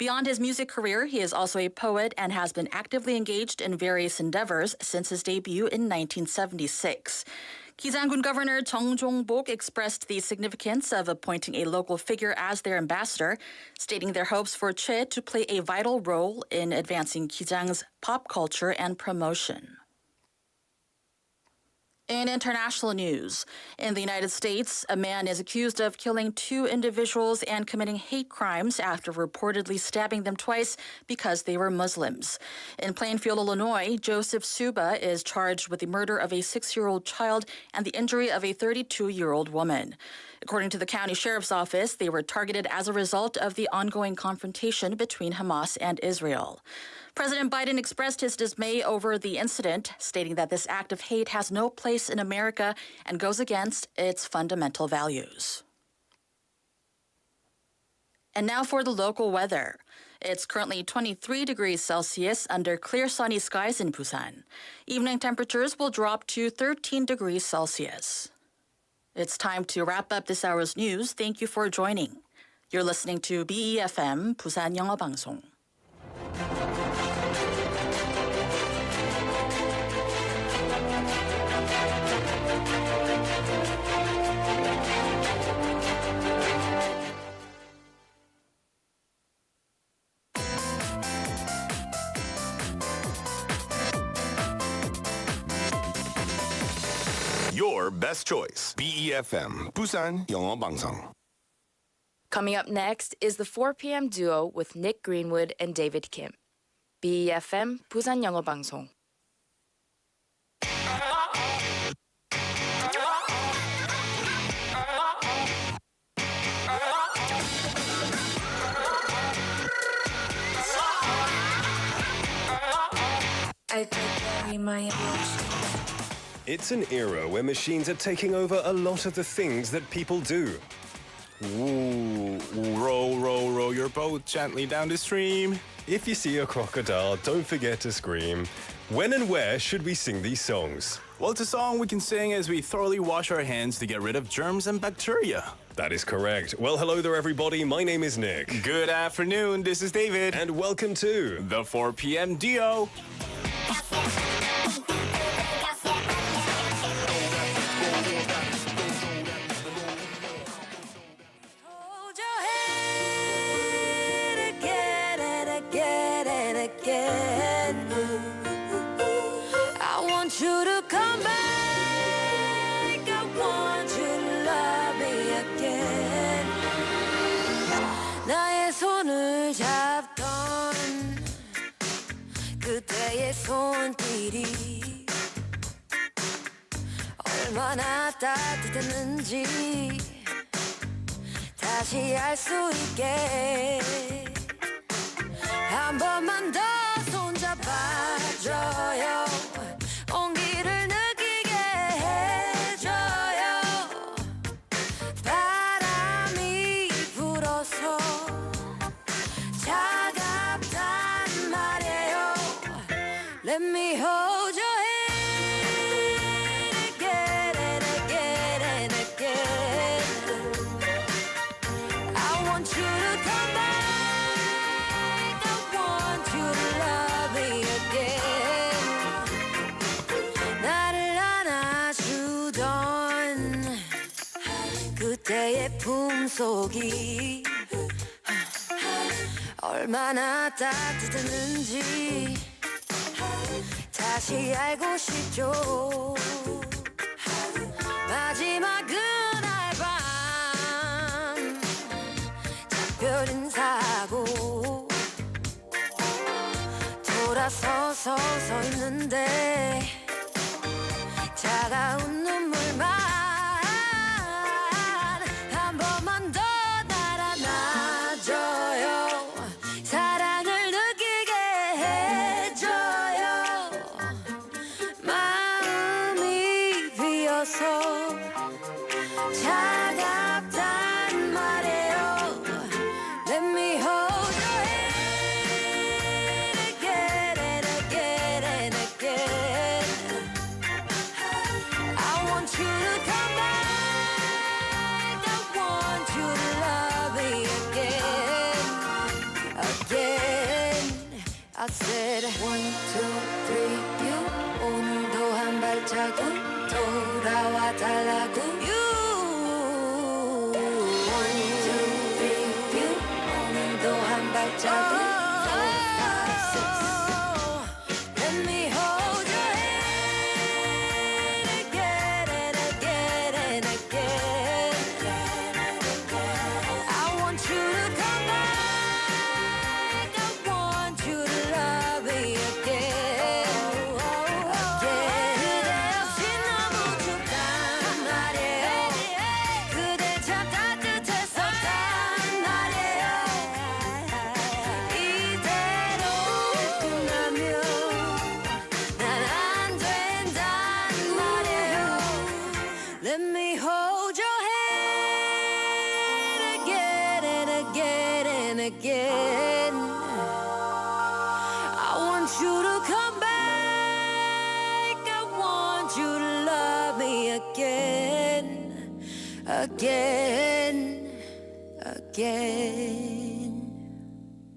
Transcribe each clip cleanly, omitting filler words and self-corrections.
Beyond his music career, he is also a poet and has been actively engaged in various endeavors since his debut in 1976. Gyeonggi Governor Chung Jong-bok expressed the significance of appointing a local figure as their ambassador, stating their hopes for Che to play a vital role in advancing Gyeonggi's pop culture and promotion. In international news, in the United States, a man is accused of killing 2 individuals and committing hate crimes after reportedly stabbing them twice because they were Muslims. In Plainfield, Illinois, Joseph Suba is charged with the murder of a 6-year-old child and the injury of a 32-year-old woman. According to the county sheriff's office, they were targeted as a result of the ongoing confrontation between Hamas and Israel. President Biden expressed his dismay over the incident, stating that this act of hate has no place in America and goes against its fundamental values. And now for the local weather. It's currently 23 degrees Celsius under clear sunny skies in Busan. Evening temperatures will drop to 13 degrees Celsius. It's time to wrap up this hour's news. Thank you for joining. You're listening to BEFM, Busan영어방송. Your best choice. BEFM, 부산영어방송. Coming up next is the 4 p.m. duo with Nick Greenwood and David Kim. BEFM, 부산영어방송. I carry my emotions. It's an era where machines are taking over a lot of the things that people do. Ooh, row, row, row your boat gently down the stream. If you see a crocodile, don't forget to scream. When and where should we sing these songs? Well, it's a song we can sing as we thoroughly wash our hands to get rid of germs and bacteria. That is correct. Well, hello there, everybody. My name is Nick. Good afternoon, this is David. And welcome to the 4 p.m. duo. I want you to come back. I want you to love me again. 나의 손을 잡던 그때의 손길이 얼마나 따뜻했는지 다시 알 수 있게 한 번만 더 손잡아줘요. 온기를 느끼게 해줘요. 바람이 불어서 차갑단 말이에요. Let me hold your hand again and again and again. I want you to come back. 나를 안아주던 그때의 품속이 얼마나 따뜻했는지 다시 알고 싶죠. 마지막 그날 밤 작별 인사하고 돌아서서 서 있는데 차가운 눈물만 한 번만 더 달아놔줘요. 사랑을 느끼게 해줘요. 마음이 비어서 차갑단 말이에요. Let me hold your hand again and again and again. I I said 1, 2, 3, you 오늘도 한 발자국 돌아와 달라고 You 1, 2, 3, you 오늘도 한 발자국 4, 5, 6 Let me hold your hand again and again and again I want you to come back I want you to love me again 그대 없이 너무 춥단 말이에요 그대 참 따뜻했었단 말이에요 이대로 끝나면 난 안 된단 말이에요 Let me hold your hand again and again and again I want you to come back I want you to love me again again again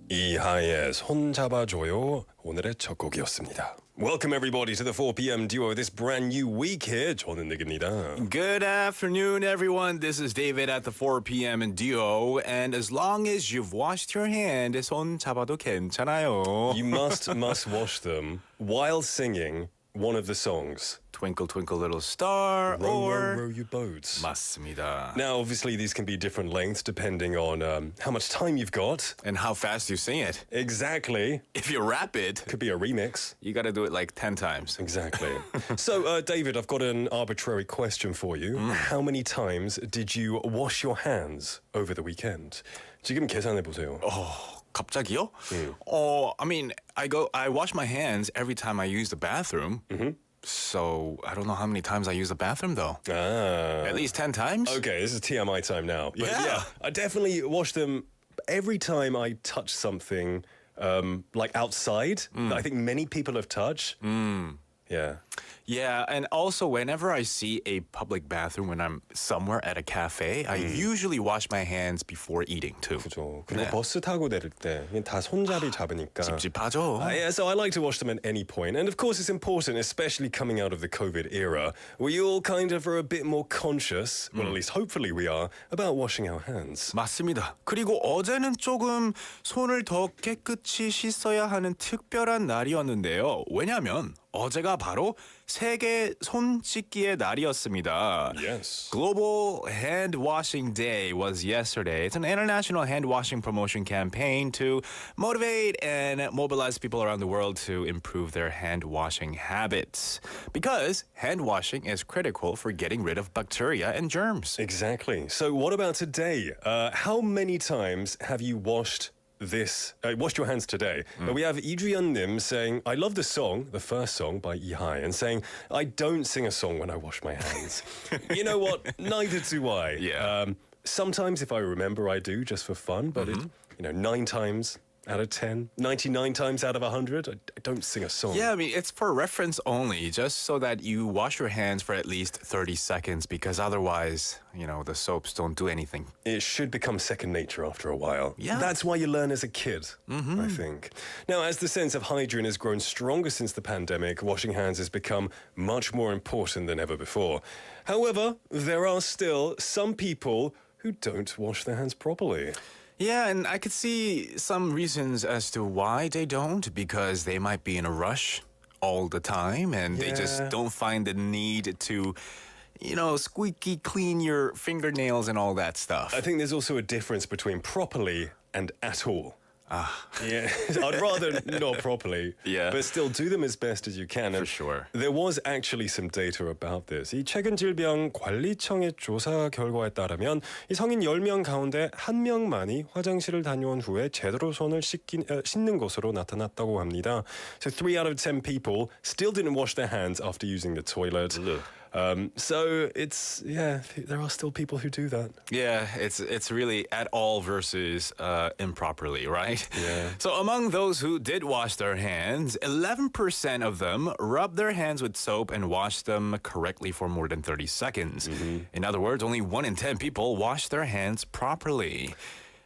이하의 손 잡아줘요. 오늘의 첫 곡이었습니다. Welcome everybody to the 4 p.m. duo this brand new week here. 저는 닉입니다. Good afternoon, everyone. This is David at the 4 p.m. in duo. And as long as you've washed your hand, 손 잡아도 괜찮아요. You must wash them while singing one of the songs. Twinkle, twinkle, little star, Row, or... row, row your boats. 맞습니다. Now, obviously, these can be different lengths depending on how much time you've got. And how fast you sing it. Exactly. If you're rapid, Could be a remix. you gotta do it like 10 times. Exactly. So, David, I've got an arbitrary question for you. How many times did you wash your hands over the weekend? 지금 계산해 보세요. 갑자기요? I mean, I wash my hands every time I use the bathroom. So I don't know how many times I use the bathroom though. At least 10 times? Okay, this is TMI time now. But Yeah. I definitely wash them every time I touch something like outside that I think many people have touched. Yeah. Yeah, and also whenever I see a public bathroom when I'm somewhere at a cafe, I usually wash my hands before eating too. 그죠. 그리고 네. 버스 타고 내릴 때 다 손잡이 잡으니까. 찝찝하죠. Yeah, so I like to wash them at any point. And of course it's important, especially coming out of the COVID era, we all kind of are a bit more conscious, well at least hopefully we are, about washing our hands. 맞습니다. 그리고 어제는 조금 손을 더 깨끗이 씻어야 하는 특별한 날이었는데요. 왜냐하면 어제가 바로 세계 손 씻기의 날이었습니다. Yes. Global Hand Washing Day was yesterday. It's an international hand washing promotion campaign to motivate and mobilize people around the world to improve their hand washing habits. Because hand washing is critical for getting rid of bacteria and germs. Exactly. So what about today? How many times have you washed your hands today? We have Adrian Nim saying, I love the song, the first song by Ihai, and saying, I don't sing a song when I wash my hands. You know what? Neither do I. Yeah. Sometimes if I remember, I do just for fun, but 9 times out of 10, 99 times out of 100, I don't sing a song. Yeah, I mean, it's for reference only, just so that you wash your hands for at least 30 seconds, because otherwise, the soaps don't do anything. It should become second nature after a while. Yeah. That's why you learn as a kid, I think. Now, as the sense of hygiene has grown stronger since the pandemic, washing hands has become much more important than ever before. However, there are still some people who don't wash their hands properly. Yeah, and I could see some reasons as to why they don't, because they might be in a rush all the time and they just Yeah. don't find the need to, squeaky clean your fingernails and all that stuff. I think there's also a difference between properly and at all. Yeah, I'd rather not properly, Yeah. but still do them as best as you can. For And sure. There was actually some data about this. 이 최근 질병 관리청의 조사 결과에 따르면 이 성인 10명 가운데 1명만이 화장실을 다녀온 후에 제대로 손을 씻는 것으로 나타났다고 합니다. So 3 out of 10 people still didn't wash their hands after using the toilet. So there are still people who do that. Yeah, it's really at all versus improperly, right? Yeah. So among those who did wash their hands, 11% of them rubbed their hands with soap and washed them correctly for more than 30 seconds. In other words, only 1 in 10 people washed their hands properly.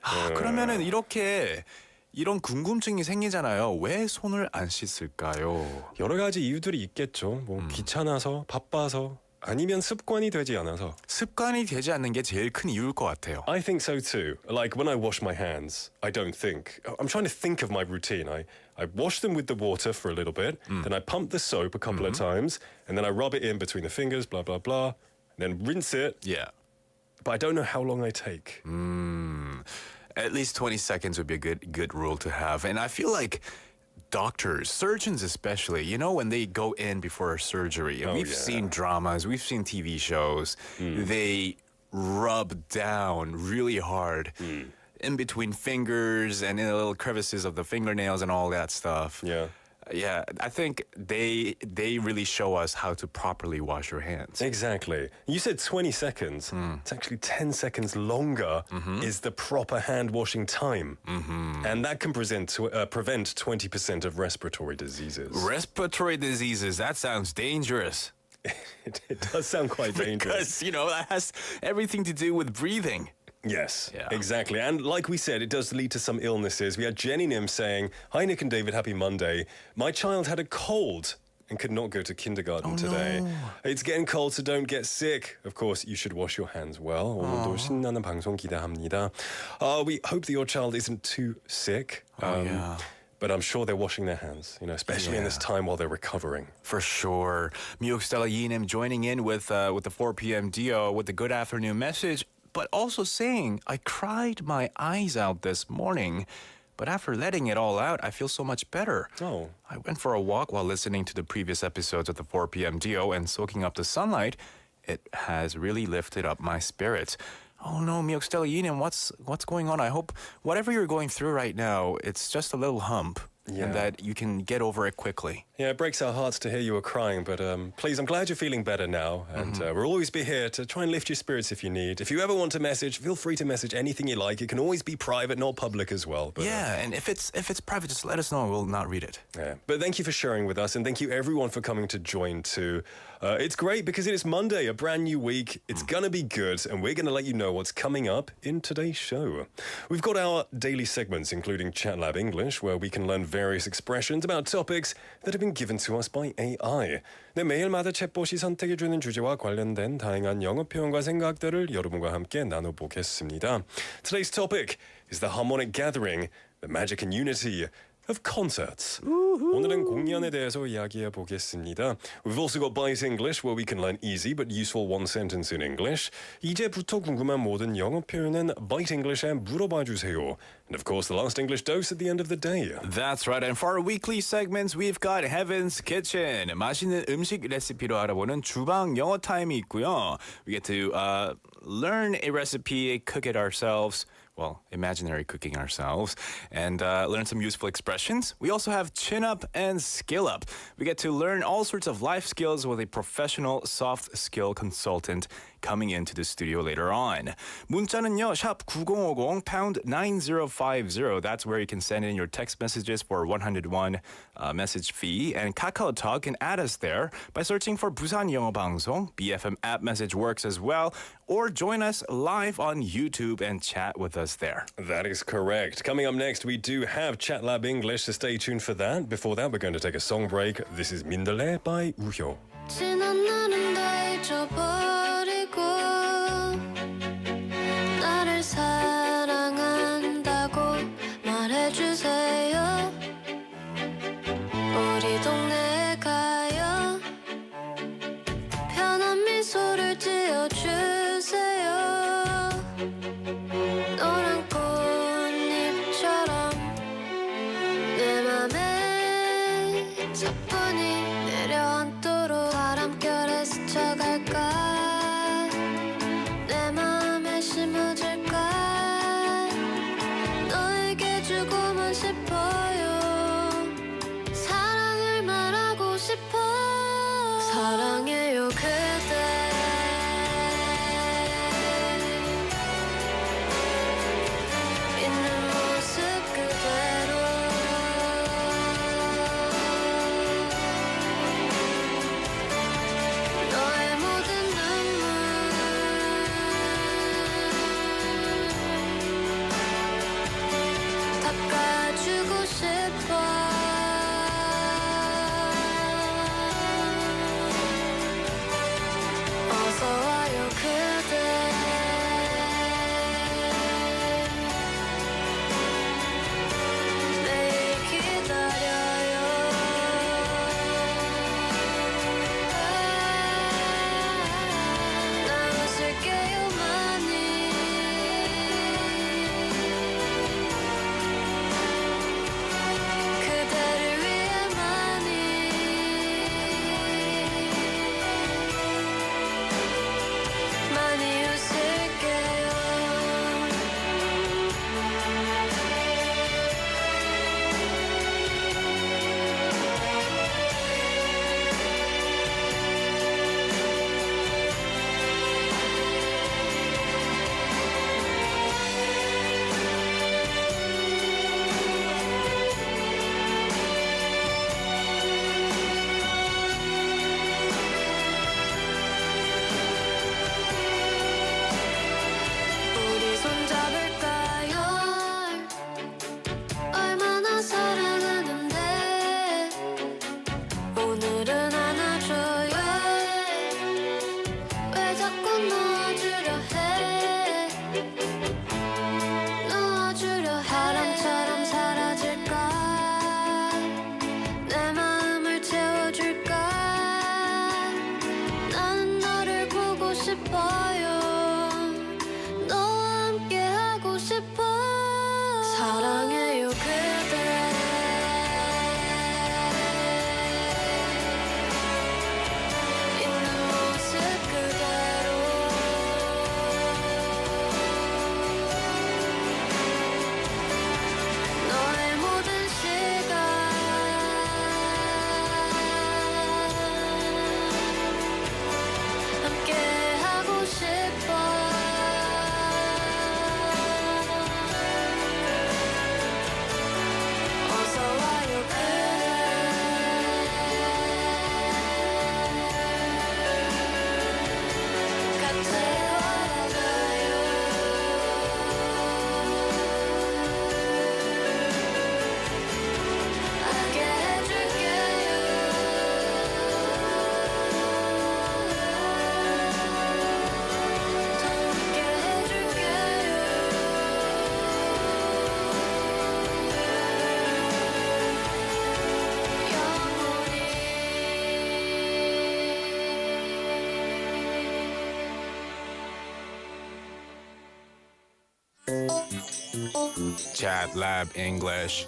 그러면은 이렇게 이런 궁금증이 생기잖아요. 왜 손을 안 씻을까요? 여러 가지 이유들이 있겠죠. 뭐 귀찮아서, 바빠서, 아니면 습관이 되지 않아서. 습관이 되지 않는 게 제일 큰 이유일 것 같아요. I think so too. Like when I wash my hands, I don't think. I'm trying to think of my routine. I wash them with the water for a little bit, then I pump the soap a couple of times, and then I rub it in between the fingers, blah, blah, blah, then rinse it. Yeah. But I don't know how long I take. At least 20 seconds would be a good rule to have. And I feel like doctors, surgeons especially, you know, when they go in before a surgery, and we've seen dramas, we've seen TV shows, they rub down really hard in between fingers and in the little crevices of the fingernails and all that stuff. Yeah, I think they really show us how to properly wash your hands. Exactly. You said 20 seconds. It's actually 10 seconds longer is the proper hand washing time. And that can prevent 20% of respiratory diseases. Respiratory diseases, that sounds dangerous. It does sound quite dangerous. Because, you know, that has everything to do with breathing. Yes, Yeah. exactly. And like we said, it does lead to some illnesses. We had Jenny Nim saying, "Hi, Nick and David, happy Monday. My child had a cold and could not go to kindergarten today. It's getting cold, so don't get sick. Of course, you should wash your hands well." 오늘도 신나는 방송 기대합니다. We hope that your child isn't too sick. Yeah. But I'm sure they're washing their hands, you know, especially in this time while they're recovering. For sure. 미국 Stella Yinim joining in with the 4 p.m. Dio with the good afternoon message, but also saying, I cried my eyes out this morning, but after letting it all out, I feel so much better. Oh. I went for a walk while listening to the previous episodes of the 4 p.m. Dio and soaking up the sunlight. It has really lifted up my spirits. Oh no, 미국 Stella Yinim, what's going on? I hope whatever you're going through right now, it's just a little hump. Yeah. And that you can get over it quickly. Yeah, it breaks our hearts to hear you were crying, but please, I'm glad you're feeling better now, and we'll always be here to try and lift your spirits if you need. If you ever want to message, feel free to message anything you like. It can always be private, not public as well. But, Yeah, and if it's private, just let us know. We'll not read it. yeah. But thank you for sharing with us, and thank you everyone for coming to join too. It's great because it is Monday, a brand new week. It's gonna be good, and we're gonna let you know what's coming up in today's show. We've got our daily segments, including Chat Lab English, where we can learn various expressions about topics that have been given to us by AI. 네, 매일마다 챗봇이 선택해주는 주제와 관련된 다양한 영어 표현과 생각들을 여러분과 함께 나눠보겠습니다. Today's topic is the harmonic gathering, the magic and unity of concerts. 오늘은 공연에 대해서 이야기해 보겠습니다. We've also got Byte English, where we can learn easy but useful one sentence in English. 이제부터 궁금한 모든 영어 표현은 Byte English에 물어봐 주세요. And of course, the last English dose at the end of the day. That's right. And for our weekly segments, we've got Heaven's Kitchen. 맛있는 음식 레시피로 알아보는 주방 영어 타임이 있고요. We get to learn a recipe, cook it ourselves. Well, imaginary cooking ourselves, and learn some useful expressions. We also have Chin Up and Skill Up. We get to learn all sorts of life skills with a professional soft skill consultant coming into the studio later on. 문자는요, 샵 9050 pound 9050. That's where you can send in your text messages for 101 message fee. And KakaoTalk can add us there by searching for 부산영어방송. BFM app message works as well. Or join us live on YouTube and chat with us there. That is correct. Coming up next, we do have Chat Lab English, so stay tuned for that. Before that, we're going to take a song break. This is 민들레 by 우효. 지난 날은 다 잊어버리고 나를 사랑한다고 말해주세요. 우리 동네 가요. 편한 미소를 지어주세요. 노란 꽃잎처럼 내 맘에 사뿐히 내려앉도록 바람결에 스쳐갈까 내 맘에 심어질까 너에게 주고만 싶어요. 사랑을 말하고 싶어. 사랑해요 그대. 있는 모습 그대로 Chat Lab English.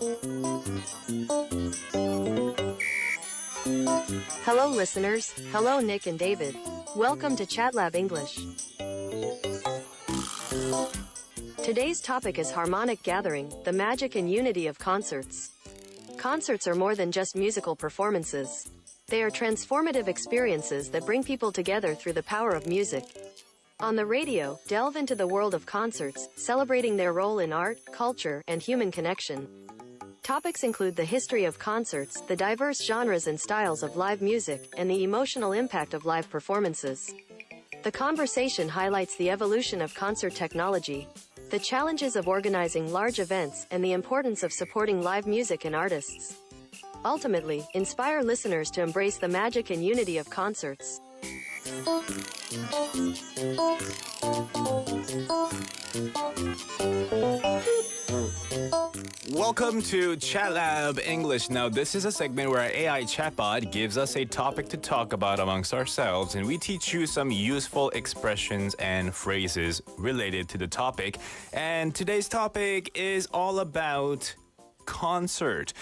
Hello, listeners. Hello, Nick and David. Welcome to ChatLab English. Today's topic is harmonic gathering, the magic and unity of concerts. Concerts are more than just musical performances. They are transformative experiences that bring people together through the power of music. On the radio, delve into the world of concerts, celebrating their role in art, culture, and human connection. Topics include the history of concerts, the diverse genres and styles of live music, and the emotional impact of live performances. The conversation highlights the evolution of concert technology, the challenges of organizing large events, and the importance of supporting live music and artists. Ultimately, inspire listeners to embrace the magic and unity of concerts. Welcome to Chat Lab English. Now, this is a segment where our AI chatbot gives us a topic to talk about amongst ourselves, and we teach you some useful expressions and phrases related to the topic. And today's topic is all about concert.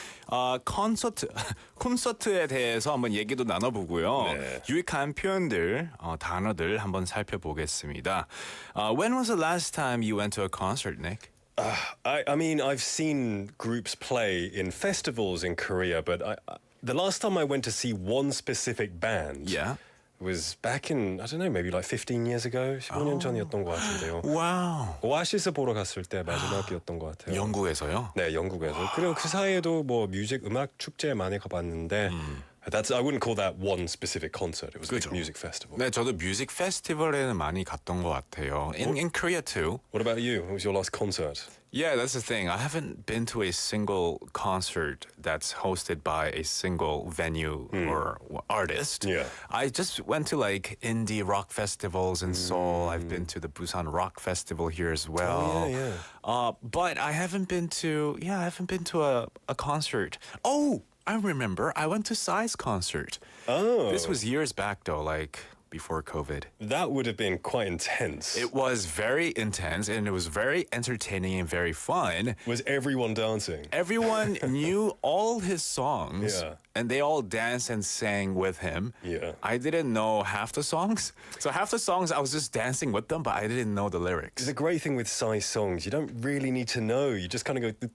콘서트에 대해서 한번 얘기도 나눠보고요. 네. 유익한 표현들, 단어들 한번 살펴보겠습니다. When was the last time you went to a concert, Nick? I mean, I've seen groups play in festivals in Korea, but the last time I went to see one specific band Yeah. was back in, I don't know, maybe like 15 years ago? 15년 전이었던 것 같은데요. 와우. 오아시스 보러 갔을 때 마지막이었던 것 같아요. 영국에서요? 네, 영국에서. 그리고 그 사이에도 뭐 뮤직 음악 축제 많이 가봤는데 I wouldn't call that one specific concert. It was a big music festival. 네, 저도 뮤직 페스티벌에는 많이 갔던 것 같아요. In Korea too. What about you? What was your last concert? Yeah, that's the thing. I haven't been to a single concert that's hosted by a single venue or artist. Yeah. I just went to like indie rock festivals in Seoul. I've been to the Busan Rock Festival here as well. Oh, yeah. But I haven't been to a concert. Oh, I remember. I went to Psy's concert. Oh. This was years back though, like before COVID. That would have been quite intense. It was very intense and it was very entertaining and very fun. Was everyone dancing? Everyone knew all his songs Yeah. and they all danced and sang with him. Yeah. I didn't know half the songs. So half the songs I was just dancing with them, but I didn't know the lyrics. The great thing with Psy songs, you don't really need to know. You just kind of go.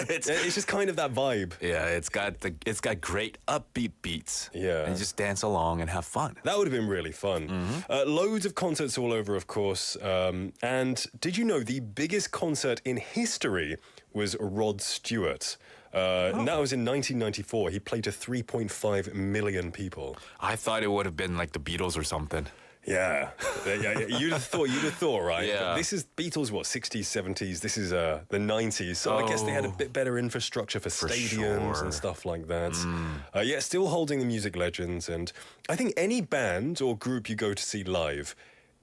It's just kind of that vibe. Yeah, it's got great upbeat beats. Yeah. And you just dance along and have fun. That would have been really fun. Loads of concerts all over, of course. And did you know the biggest concert in history was Rod Stewart? And that was in 1994. He played to 3.5 million people. I thought it would have been like the Beatles or something. Yeah. You'd have thought, right? Yeah. But this is Beatles, what, 60s, 70s? This is the 90s. So I guess they had a bit better infrastructure for stadiums sure. and stuff like that. Yeah, still holding the music legends. And I think any band or group you go to see live,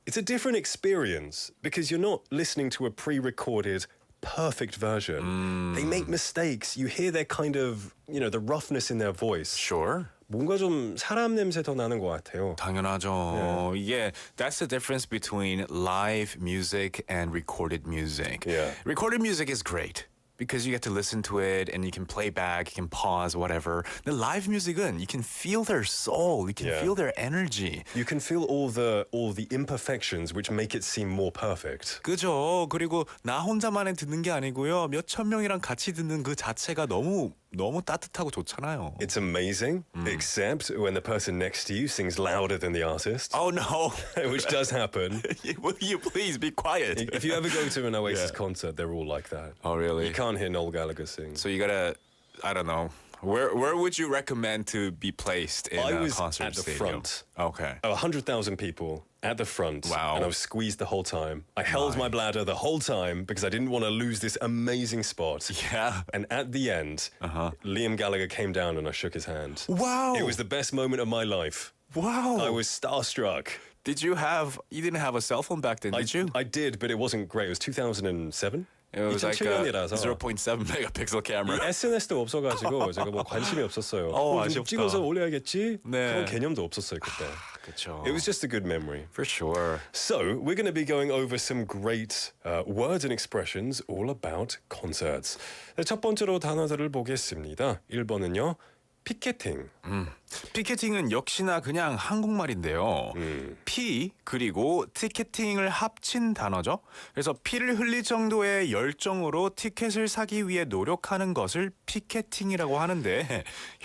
it's a different experience because you're not listening to a pre-recorded perfect version. They make mistakes. You hear their kind of, the roughness in their voice. Sure. 뭔가 좀 사람 냄새 더 나는 것 같아요. 당연하죠. Yeah, that's the difference between live music and recorded music. Yeah. Recorded music is great because you get to listen to it and you can play back, you can pause, whatever. The live music은 you can feel their soul, you can Yeah. feel their energy. You can feel all the imperfections which make it seem more perfect. 그죠? 그리고 나 혼자만의 듣는 게 아니고요. 몇천 명이랑 같이 듣는 그 자체가 너무 따뜻하고 좋잖아요. It's amazing, except when the person next to you sings louder than the artist, Oh no. which does happen. Will you please be quiet? If you ever go to an Oasis Yeah. concert, they're all like that. Oh really? You can't hear Noel Gallagher sing. So you gotta, I don't know. Where would you recommend to be placed in I a was concert at the stadium? front. Okay. 100,000 people at the front. Wow. And I was squeezed the whole time. I held my bladder the whole time because I didn't want to lose this amazing spot. Yeah. And at the end, Liam Gallagher came down and I shook his hand. Wow. It was the best moment of my life. Wow. I was starstruck. You didn't have a cell phone back then, did you? I did, but it wasn't great. It was 2007. It was like a 2007년이라서 0.7 megapixel camera. SNS도 없어가지고 제가 뭐 관심이 없었어요. 좀 아쉽다. 찍어서 올려야겠지? 네. 그런 개념도 없었어요 그때. 그렇죠. It was just a good memory. For sure. So we're going to be going over some great words and expressions all about concerts. 네, 첫 번째로 단어들을 보겠습니다. 1번은요. 피켓팅. 피켓팅은 역시나 그냥 한국말인데요. 피 그리고 티켓팅을 합친 단어죠. 그래서 피를 흘릴 정도의 열정으로 티켓을 사기 위해 노력하는 것을 피켓팅이라고 하는데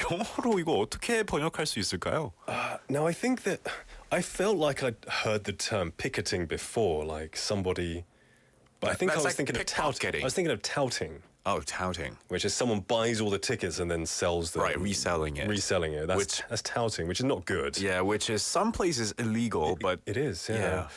영어로 이거 어떻게 번역할 수 있을까요? Now I think that I felt like I'd heard the term picketing before, like somebody. But I think I That's was like thinking of touting. pickpocketing. I was thinking of touting, Oh, touting. which is someone buys all the tickets and then sells them. Right, reselling it. Reselling it. That's touting, which is not good. Yeah, which is some places illegal, but It is, yeah.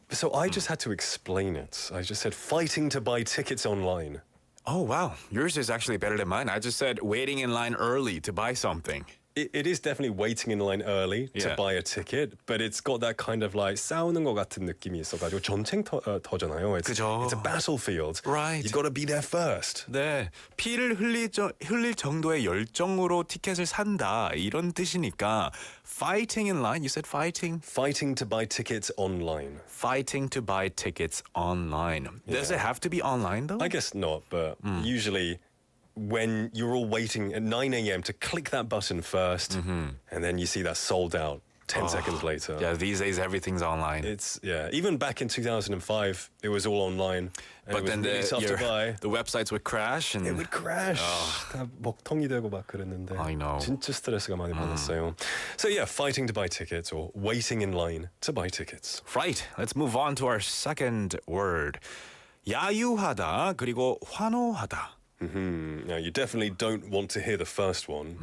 So I just had to explain it. I just said fighting to buy tickets online. oh wow, yours is actually better than mine. I just said waiting in line early to buy something. It is definitely waiting in line early to Yeah. buy a ticket, but it's got that kind of like 싸우는 것 같은 느낌이 있어가지고 전쟁터잖아요. 그죠. It's a battlefield. Right. You got to be there first. 네, 피를 흘릴 정도의 열정으로 티켓을 산다 이런 뜻이니까 fighting in line. You said fighting. Fighting to buy tickets online. Fighting to buy tickets online. Does it have to be online though? I guess not, but usually when you're all waiting at 9 a.m. to click that button first, and then you see that sold out 10 seconds later. Yeah, these days evering's online. It's, even back in 2005, it was all online. And but it was then really tough to buy. the websites would crash and It would crash. 다 먹통이 되고 막 그랬는데. I know. 진짜 스트레스가 많이 받았어요. So yeah, fighting to buy tickets or waiting in line to buy tickets. Right. Let's move on to our second word. 야유하다 그리고 환호하다. Now you definitely don't want to hear the first one.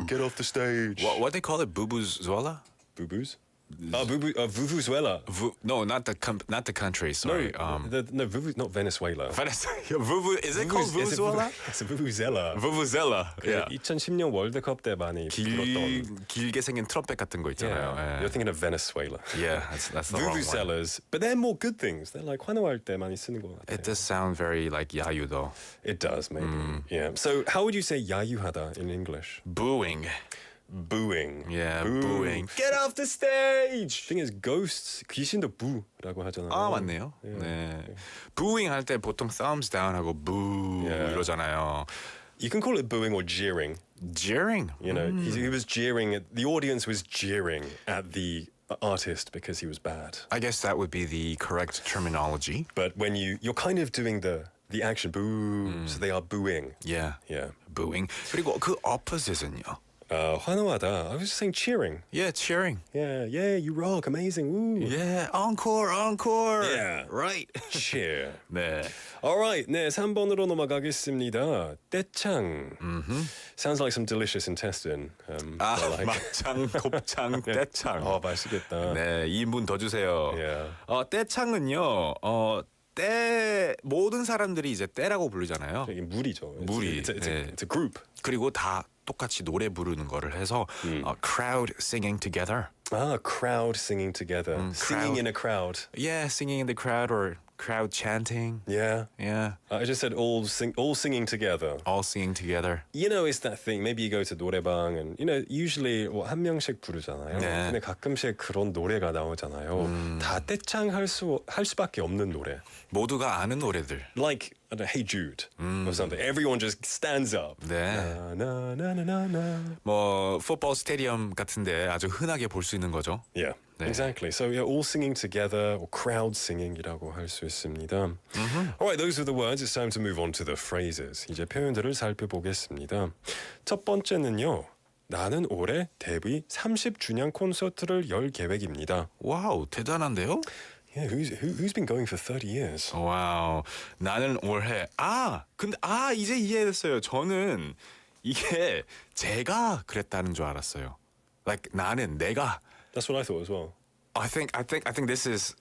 Get off the stage. What they call it? Bubuzuela? Boo-boos? Vuvuzela. No, not the country. Sorry. No, not Venezuela. Is it called Vuvuzuela? It's a Vuvuzela. Vuvuzela. Yeah. 2010년 월드컵 때 많이 불렀던. 길게 생긴 트럼펫 같은 거 있잖아요. You're thinking of Venezuela. Yeah, that's the wrong one. Vuvuzelas, but they're more good things. They're like 환호할 때 많이 쓰는 것 같아요. It does sound very like 야유 though. It does, maybe. Yeah. So how would you say 야유하다 in English? Booing. Booing. Yeah, Boo. booing. Get off the stage. Thing is, ghosts 귀신도 boo라고 하잖아요. 아 맞네요. 네. Booing 할 때 보통 thumbs down 하고 boo Yeah. 이러잖아요. You can call it booing or jeering. Jeering. You know, he was jeering. The audience was jeering at the artist because he was bad. I guess that would be the correct terminology. But when you're kind of doing the action boo, so they are booing. Yeah. Yeah. Booing. 그리고 그 opposite은요. 환호하다. I was just saying cheering. Yeah, cheering. Yeah, you rock, amazing. Ooh. Yeah, encore, encore. Yeah. Right. Cheer. 네. Alright, 네, 3번으로 넘어가겠습니다. 떼창. Sounds like some delicious intestine. 아, I like. 막창, 곱창, 떼창. 맛있겠다. 네, 2인분 더 주세요. Yeah. 떼창은요. 떼 모든 사람들이 이제 떼라고 부르잖아요. 이게 무리죠. 무리. It's a group. 그리고 다 똑같이 노래 부르는 거를 해서 crowd singing together. Crowd singing together. Singing crowd. in a crowd. Yeah, singing in the crowd or crowd chanting. Yeah. Yeah, I just said all singing together. all singing together. You know, it's that thing. Maybe you go to 노래방 and usually 한 명씩 부르잖아요. 네. 근데 가끔씩 그런 노래가 나오잖아요. 다 떼창 할 수밖에 없는 노래. 모두가 아는 노래들. Like I don't know, Hey Jude or something. Everyone just stands up. 네. Na, na, na, na, na. 뭐 풋볼 스테디엄 같은데 아주 흔하게 볼 수 있는 거죠. Yeah, 네. exactly. So yeah, all singing together or crowd singing이라고 할 수 있습니다. All right, those are the words. It's time to move on to the phrases. 이제 표현들을 살펴보겠습니다. 첫 번째는요. 나는 올해 데뷔 30주년 콘서트를 열 계획입니다. 와우, 대단한데요? Yeah, who's been going for 30 years? 와우, 나는 올해 근데 이제 이해했어요. 저는 이게 제가 그랬다는 줄 알았어요. Like 나는 내가. That's what I thought as well. I think this is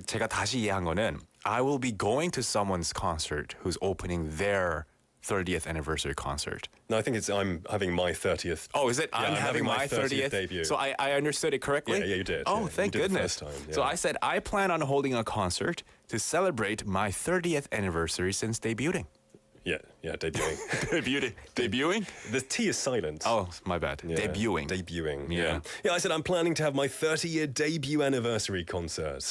제가 다시 이해한 거는 I will be going to someone's concert who's opening their 30th anniversary concert? No, I think it's I'm having my 30th. Oh, is it? Yeah, I'm having my 30th debut. So I understood it correctly? Yeah, you did. Oh, Yeah, thank you did the goodness. first time, So yeah. I said I plan on holding a concert to celebrate my 30th anniversary since debuting. Yeah, debuting. Debuting? The T is silent. Oh, my bad. Yeah, Debuting. Debuting. Yeah. Yeah, I said I'm planning to have my 30-year debut anniversary concert.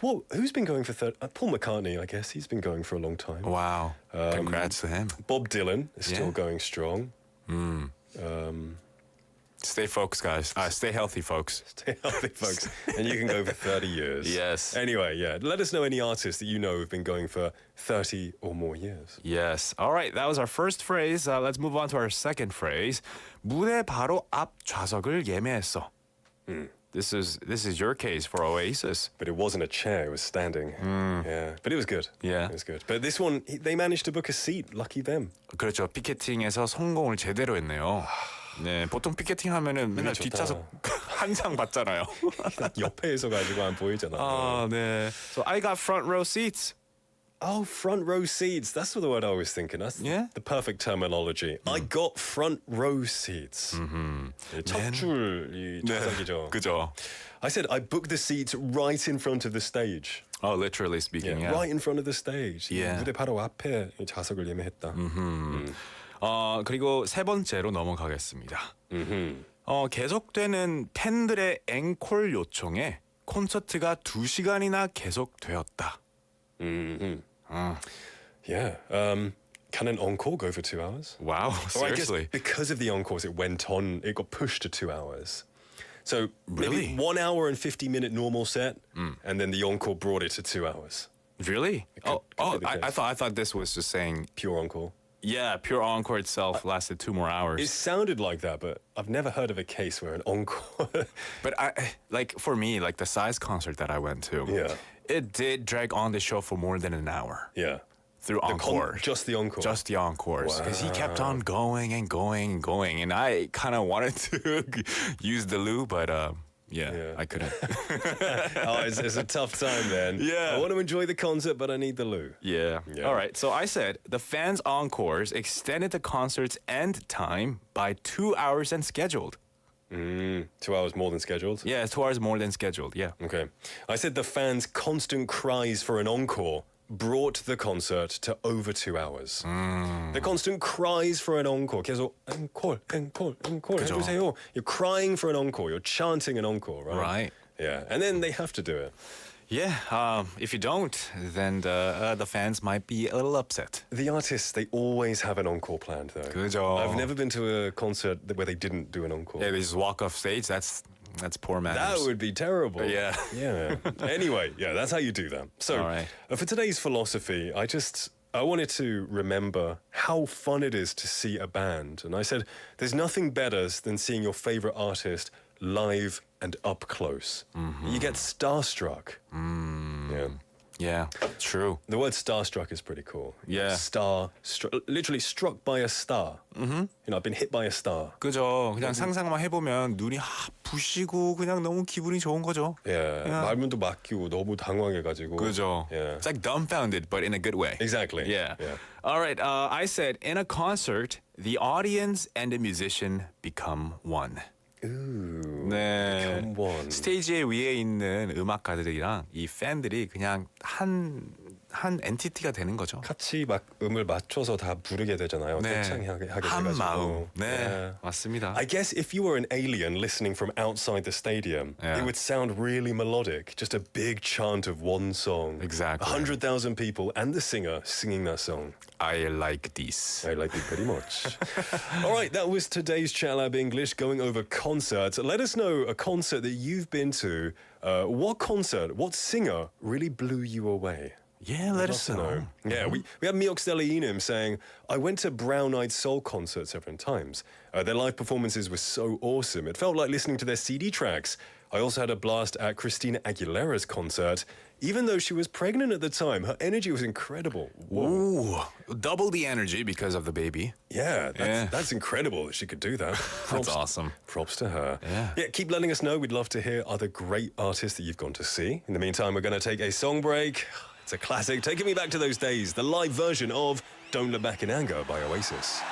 Well, who's been going for Paul McCartney, I guess. He's been going for a long time. Wow. Congrats to him. Bob Dylan is still Yeah. going strong. Stay focused, guys. Stay healthy, folks. Stay healthy, folks. And you can go for 30 years. Yes. Anyway, yeah. Let us know any artists that you know have been going for 30 or more years. Yes. All right. That was our first phrase. Let's move on to our second phrase. 무대 바로 앞 좌석을 예매했어. This is your case for Oasis. But it wasn't a chair, it was standing. Yeah. But it was good. Yeah. It was good. But this one, they managed to book a seat. Lucky them. 그렇죠. 피켓팅에서 성공을 제대로 했네요. 네, 보통 피켓팅 하면은 맨날 좋다. 뒷좌석 한 장 받잖아요. 옆에서 가지고 안 보이잖아. 아, 네. So I got front row seats. Oh, front row seats. That's the word I was thinking. That's Yeah? the perfect terminology. I got front row seats. 첫 줄이 좌석이죠. 그죠. I said I booked the seats right in front of the stage. Oh, literally speaking. Yeah. Right in front of the stage. Yeah. 무대 바로 앞에 좌석을 예매했다. 그리고 세 번째로 넘어가겠습니다. 계속되는 팬들의 앵콜 요청에 콘서트가 2시간이나 계속되었다. Yeah. Can an encore go for 2 hours? Wow, Or I guess seriously. because of the encores, it got pushed to 2 hours. So Really? maybe 1 hour and 50-minute normal set, and then the encore brought it to 2 hours. Really? could be the case. I thought this was just saying, Pure encore. yeah, pure encore itself lasted 2 more hours. It sounded like that, but I've never heard of a case where an encore. But for me, like the size concert that I went to, Yeah. it did drag on the show for more than an hour Yeah. through encore. Just the encore. Just the encores, because he kept on going and going and going, and I kind of wanted to use the loo, but yeah, I couldn't. Oh, it's a tough time, man. Yeah. I want to enjoy the concert, but I need the loo. Yeah. Yeah. All right. So I said the fans' encores extended the concert's end time by 2 hours than scheduled. 2 hours more than scheduled? Yeah, 2 hours more than scheduled. Yeah. Okay. I said the fans' constant cries for an encore brought the concert to over 2 hours. The constant cries for an encore. 계속 encore, encore, encore. 그죠. 해주세요. You're crying for an encore. You're chanting an encore, right? Right. Yeah. And then they have to do it. Yeah. If you don't, then the fans might be a little upset. The artists, they always have an encore planned, though. 그죠. I've never been to a concert where they didn't do an encore. Yeah, they just walk off stage. That's poor manners. That would be terrible. Yeah. Yeah. Anyway, yeah, that's how you do that. So, All right. For today's philosophy, I wanted to remember how fun it is to see a band. And I said, there's nothing better than seeing your favorite artist live and up close. You get starstruck. Yeah. Yeah, true. The word starstruck is pretty cool. Yeah. Literally struck by a star. You know, I've been hit by a star. 그죠. 그냥 상상만 해보면 눈이 부시고 그냥 너무 기분이 좋은 거죠. Yeah. 말문도 막히고 너무 당황해가지고. 그죠. Yeah. It's like dumbfounded, but in a good way. Exactly. Yeah. Yeah. All right. I said in a concert, the audience and the musician become one. Ooh. 네. Become one. 스테이지 위에 있는 음악가들이랑 이 팬들이 그냥 한 엔티티가 되는 거죠. 같이 막 음을 맞춰서 다 부르게 되잖아요. 네. 떼창하게 한 돼가지고. 마음. 네. Yeah. 맞습니다. I guess if you were an alien listening from outside the stadium, Yeah. it would sound really melodic. Just a big chant of one song. Exactly. 100,000 people and the singer singing that song. I like this. I like it pretty much. All right, that was today's Chat Lab English going over concerts. Let us know a concert that you've been to. What singer really blew you away? Yeah, let us know. Yeah, we have Mioxdeliinum saying, I went to Brown Eyed Soul concerts several times. Their live performances were so awesome. It felt like listening to their CD tracks. I also had a blast at Christina Aguilera's concert. Even though she was pregnant at the time, her energy was incredible. Ooh, double the energy because of the baby. Yeah, Yeah. that's incredible that she could do that. That's awesome. Props to her. Yeah. Keep letting us know. We'd love to hear other great artists that you've gone to see. In the meantime, we're going to take a song break. It's a classic, taking me back to those days. The live version of Don't Look Back in Anger by Oasis.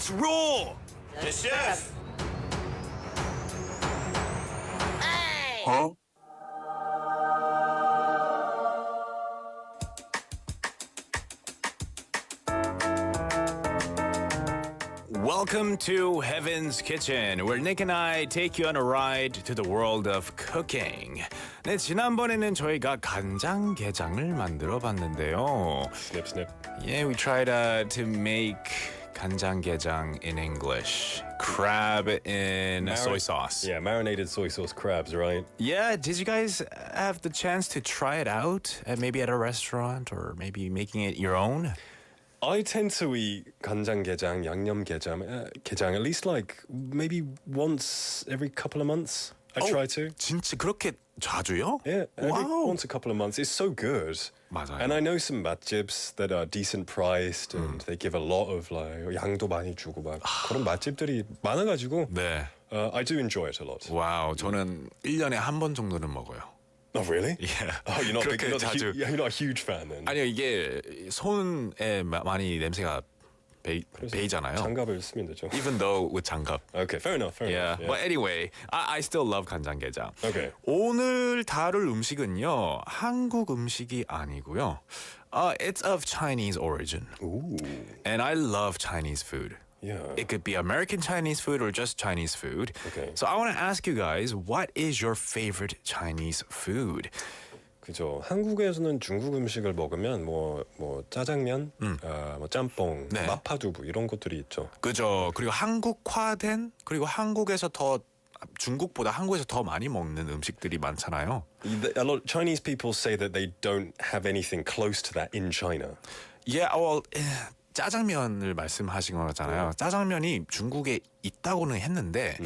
It's raw. The chef. Huh? Welcome to Heaven's Kitchen, where Nick and I take you on a ride to the world of cooking. 네, 지난번에는 저희가 간장게장을 만들어 봤는데요. Snip, snip. Yeah, we tried to make 간장게장 in English. Crab in soy sauce. Yeah, marinated soy sauce crabs, right? Yeah, did you guys have the chance to try it out? Maybe at a restaurant or maybe making it your own? I tend to eat 간장게장, 양념게장 at least like maybe once every couple of months. I try to. 진짜 그렇게 자주요? Yeah, Wow. once a couple of months. It's so good. 맞아요. And I know some 맛집s that are decent priced and they give a lot of like 양도 많이 주고 막 그런 맛집들이 많아가지고 네. I do enjoy it a lot. 와우, 저는 1년에 한 번 정도는 먹어요. Oh really? Yeah. Oh, you're not, 그렇게 you're not, 자주. you're not a huge fan then. 아니요, 이게 손에 많이 냄새가 배이잖아요. 장갑을 쓰면 되죠. Even though with 장갑. Okay, fair enough. Yeah. But anyway, I still love 간장게장. Okay. 오늘 다룰 음식은요, 한국 음식이 아니고요. It's of Chinese origin. Ooh. And I love Chinese food. Yeah. It could be American Chinese food or just Chinese food. Okay. So I want to ask you guys, what is your favorite Chinese food? 그죠. 한국에서는 중국 음식을 먹으면 뭐 짜장면, 뭐 짬뽕, 네. 마파두부 이런 것들이 있죠. 그죠. 그리고 한국화된 그리고 한국에서 더 중국보다 한국에서 더 많이 먹는 음식들이 많잖아요. A lot of Chinese people say that they don't have anything close to that in China. Yeah, well, 짜장면을 말씀하신 거잖아요. 짜장면이 중국에 있다고는 했는데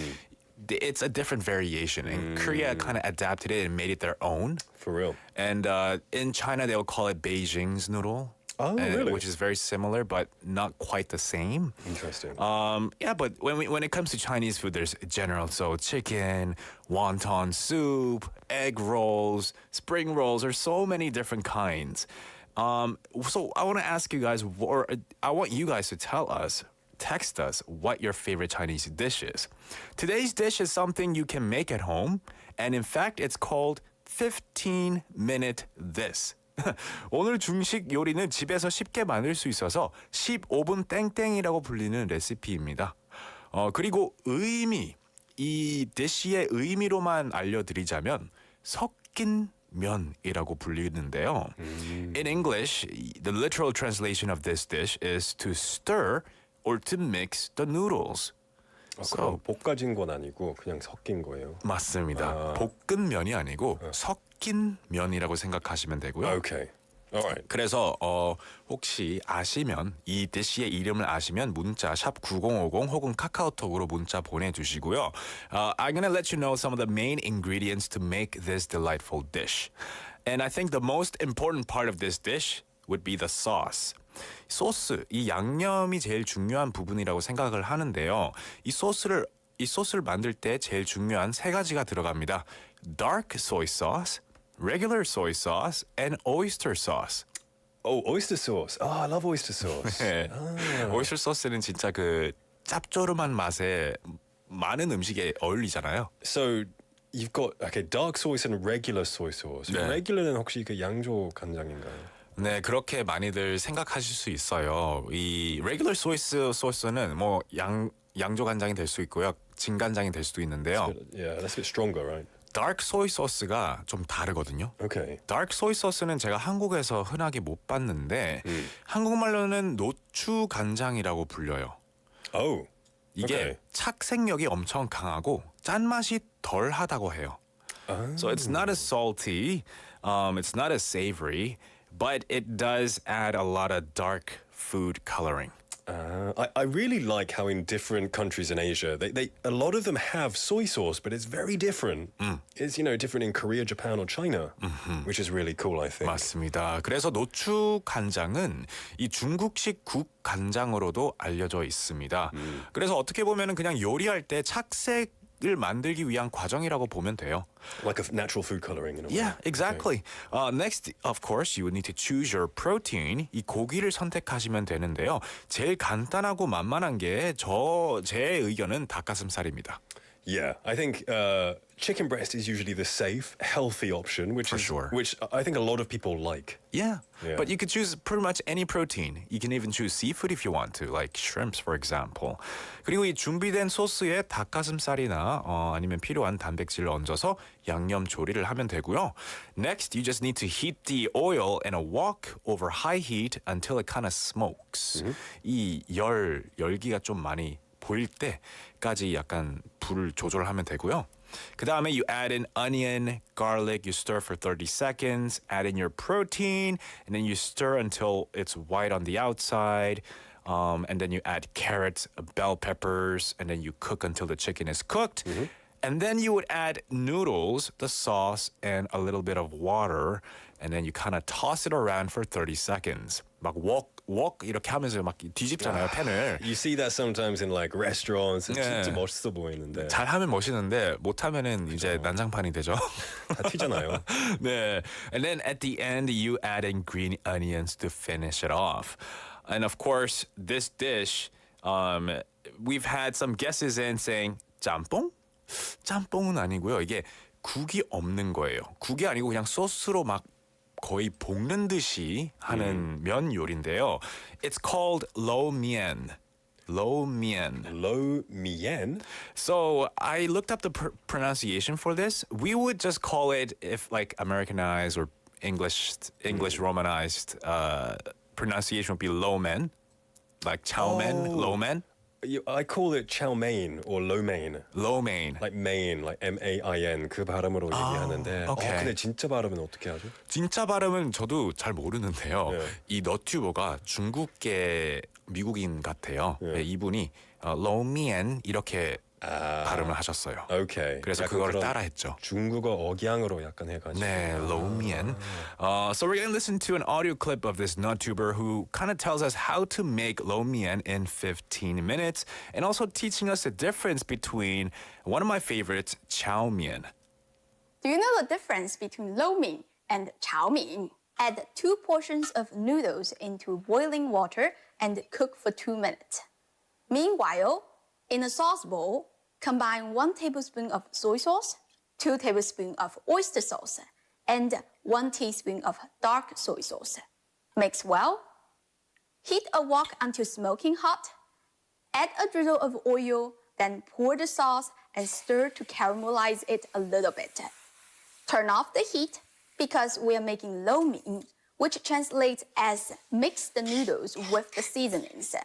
it's a different variation. And Korea kind of adapted it and made it their own. For real. And in China, they'll call it Beijing's noodle. Oh, really? Which is very similar, but not quite the same. Interesting. Yeah, but when it comes to Chinese food, there's general. So chicken, wonton soup, egg rolls, spring rolls. There's so many different kinds. So I want to ask you guys, or I want you guys to tell us, text us what your favorite Chinese dish is. Today's dish is something you can make at home, and in fact, it's called 15-minute this. 오늘 중식 요리는 집에서 쉽게 만들 수 있어서 15분 땡땡이라고 불리는 레시피입니다. 그리고 이 디시의 의미로만 알려드리자면 섞인 면이라고 불리는데요. In English, the literal translation of this dish is to stir or to mix the noodles. 그럼 볶아진 건 아니고 그냥 섞인 거예요. 맞습니다. 볶은 면이 아니고 섞인 면이라고 생각하시면 되고요. Okay. Alright. 그래서 혹시 아시면 이 디시의 이름을 아시면 문자 샵 9050 혹은 카카오톡으로 문자 보내주시고요. I'm gonna let you know some of the main ingredients to make this delightful dish. And I think the most important part of this dish would be the sauce. 소스, 이 양념이 제일 중요한 부분이라고 생각을 하는데요. 이 소스를 만들 때 제일 중요한 세 가지가 들어갑니다. Dark soy sauce, regular soy sauce, and oyster sauce. Oh, oyster sauce. Oh, I love oyster sauce. 네. 오이스터 소스는 진짜 그 짭조름한 맛에 많은 음식에 어울리잖아요. So you've got dark soy sauce and regular soy sauce. 네. Regular는 혹시 그 양조 간장인가요? 네, 그렇게 많이들 생각하실 수 있어요. 이 regular soy 소스는 뭐 양조 간장이 될 수 있고요, 진간장이 될 수도 있는데요. Yeah, that's a bit stronger, right? dark soy 소스가 좀 다르거든요. Okay. dark soy 소스는 제가 한국에서 흔하게 못 봤는데 한국말로는 노추 간장이라고 불려요. Oh. 이게 Okay. 착색력이 엄청 강하고 짠맛이 덜하다고 해요. So it's not as salty, it's not as savory, but it does add a lot of dark food coloring. I really like how in different countries in Asia, they a lot of them have soy sauce, but it's very different. It's different in Korea, Japan, or China, which is really cool, I think. 맞습니다. 그래서 노추 간장은 이 중국식 국 간장으로도 알려져 있습니다. 그래서 어떻게 보면은 그냥 요리할 때 착색을 만들기 위한 과정이라고 보면 돼요. Like a natural food coloring in a way. Yeah, exactly. Next, of course, you would need to choose your protein. 이 고기를 선택하시면 되는데요. 제일 간단하고 만만한 게 제 의견은 닭가슴살입니다. Yeah, I think chicken breast is usually the safe, healthy option, which I think a lot of people like. Yeah. Yeah. But you could choose pretty much any protein. You can even choose seafood if you want to, like shrimps, for example. 그리고 이 준비된 소스에 닭가슴살이나 아니면 필요한 단백질을 얹어서 양념 조리를 하면 되고요. Next, you just need to heat the oil and wok over high heat until it kind of smokes. 이 열기가 좀 많이 보일 때까지 약간 불을 조절하면 되고요. 그 다음에 you add in onion, garlic, you stir for 30 seconds, add in your protein, and then you stir until it's white on the outside. And then you add carrots, bell peppers, and then you cook until the chicken is cooked. And then you would add noodles, the sauce, and a little bit of water. And then you kind of toss it around for 30 seconds. 막 wok 이렇게 하면서 막 뒤집잖아요, 팬을. You see that sometimes in like restaurants. 네. 진짜 멋있어 보이는데. 잘하면 멋있는데 못하면은 이제 난장판이 되죠. 다 튀잖아요. 네. And then at the end, you add in green onions to finish it off. And of course, this dish, we've had some guesses in saying 짬뽕? 짬뽕은 아니고요. 이게 국이 없는 거예요. 국이 아니고 그냥 소스로 막 거의 볶는 듯이 하는 면 요리인데요. It's called lo mian. Lo mian. Lo mian? So I looked up the pronunciation for this. We would just call it, if like Americanized or English romanized pronunciation would be lo mein, like chow mein, lo mein. I call it chow mein or lo mein. Lo mein. Like main, like M-A-I-N 그 발음으로 얘기하는데. okay. 근데 진짜 발음은 어떻게 하죠? 진짜 발음은 저도 잘 모르는데요. 네. 이 너튜버가 중국계 미국인 같아요. 네, 이분이 lo mein 이렇게 발음을 하셨어요. Okay. 그래서 약간 그거를 그런 따라했죠. 중국어 억양으로 약간 해가지고. 네, lo mein. So we're going to listen to an audio clip of this nut-tuber who kind of tells us how to make lo mein in 15 minutes and also teaching us the difference between one of my favorites, chow mein. Do you know the difference between lo mein and chow mein? Add 2 portions of noodles into boiling water and cook for 2 minutes. Meanwhile, in a sauce bowl, combine 1 tablespoon of soy sauce, 2 tablespoons of oyster sauce, and 1 teaspoon of dark soy sauce. Mix well. Heat a wok until smoking hot. Add a drizzle of oil, then pour the sauce and stir to caramelize it a little bit. Turn off the heat because we are making lo mein, which translates as mix the noodles with the seasonings.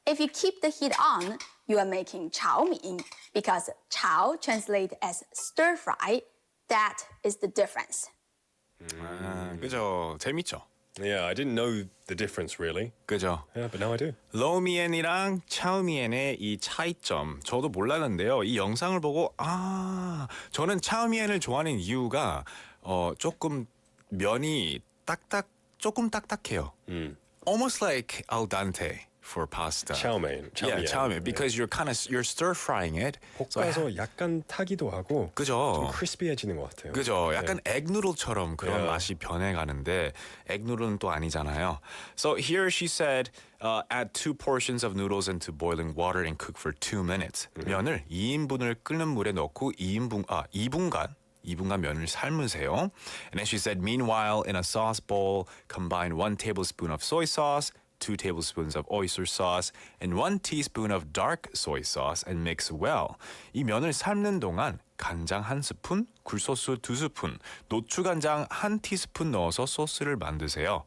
If you keep the heat on, you are making chow mein because chow translates as stir fry. That is the difference. 그죠? 재밌죠? Yeah, I didn't know the difference really. 그죠? Yeah, but now I do. lo mien이랑 chow mien의 이 차이점 저도 몰랐는데요. 이 영상을 보고 저는 chow mien을 좋아하는 이유가 조금 면이 조금 딱딱해요. Almost like al dente for pasta. Chow mein. Yeah, chow mein. Because you're stir frying it. 볶아서 약간 타기도 하고 좀 그죠? 크리스피해지는 것 같아요. 그죠? 약간 egg-noodle처럼 그런 Yeah. 맛이 변해가는데 egg-noodle는 또 아니잖아요. So here she said, add 2 portions of noodles into boiling water and cook for 2 minutes. 면을 2인분을 끓는 물에 넣고 2분간 면을 삶으세요. And then she said, meanwhile, in a sauce bowl, combine 1 tablespoon of soy sauce, 2 tablespoons of oyster sauce, and 1 teaspoon of dark soy sauce and mix well. 이 면을 삶는 동안 간장 1스푼, 굴소스 2스푼, 노추간장 1티스푼 넣어서 소스를 만드세요.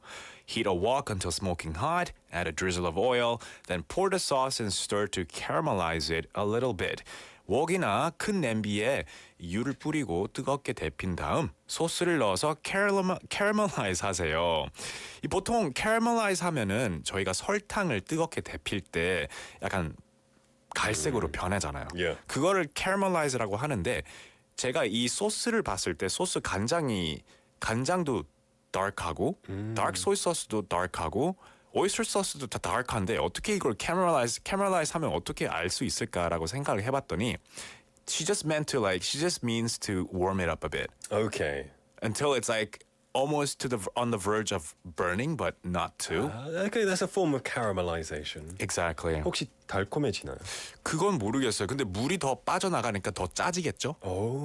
Heat a wok until smoking hot, add a drizzle of oil, then pour the sauce and stir to caramelize it a little bit. 웍이나 큰 냄비에 유를 뿌리고 뜨겁게 데핀 다음 소스를 넣어서 caramelize 하세요. 이 보통 caramelize 하면은 저희가 설탕을 뜨겁게 데필 때 약간 갈색으로 변하잖아요. Yeah. 그거를 caramelize라고 하는데 제가 이 소스를 봤을 때 소스 간장도 dark하고 dark soy sauce도 dark하고 오이스터 소스도 다 다크한데 어떻게 이걸 caramelize 하면 어떻게 알 수 있을까라고 생각을 해봤더니 she just means to warm it up a bit Okay. until it's like almost on the verge of burning, but not to. Okay, that's a form of caramelization. Exactly. 혹시 달콤해지나요? 그건 모르겠어요. 근데 물이 더 빠져나가니까 더 짜지겠죠?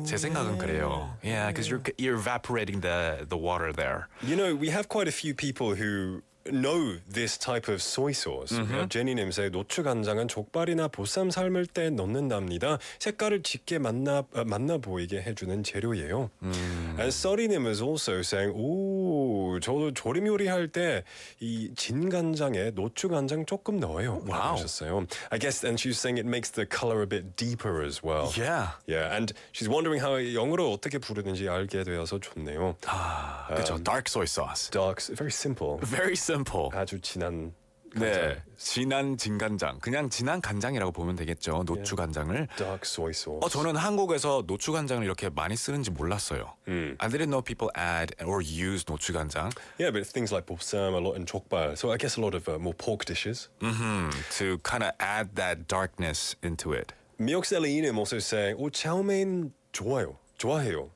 제 생각은 그래요. Yeah, because you're evaporating the water there. You know, we have quite a few people who know this type of soy sauce. 제니님의 노추 간장은 족발이나 보쌈 삶을 때 넣는답니다. 색깔을 짙게 만나 보이게 해주는 재료예요. And 써리님 is also saying, 오, 저도 조림 요리할 때 이 진간장에 노추 간장 조금 넣어요. Wow. 하셨어요. I guess, and she's saying it makes the color a bit deeper as well. Yeah. Yeah, and she's wondering how 영어로 어떻게 부르는지 알게 되어서 좋네요. 그렇죠. Dark soy sauce. Dark, very simple. Very simple. 아주 진한 네, 진한 진간장. 그냥 진한 간장이라고 보면 되겠죠. 노추 간장을. dark soy sauce. 저는 한국에서 노추 간장을 이렇게 많이 쓰는지 몰랐어요. I didn't know people add or use 노추 간장. Yeah, but things like 보쌈, a lot in 족발. So I guess a lot of more pork dishes. To kind of add that darkness into it. 미역셀리님 also saying, 오, 차오메인 좋아해요.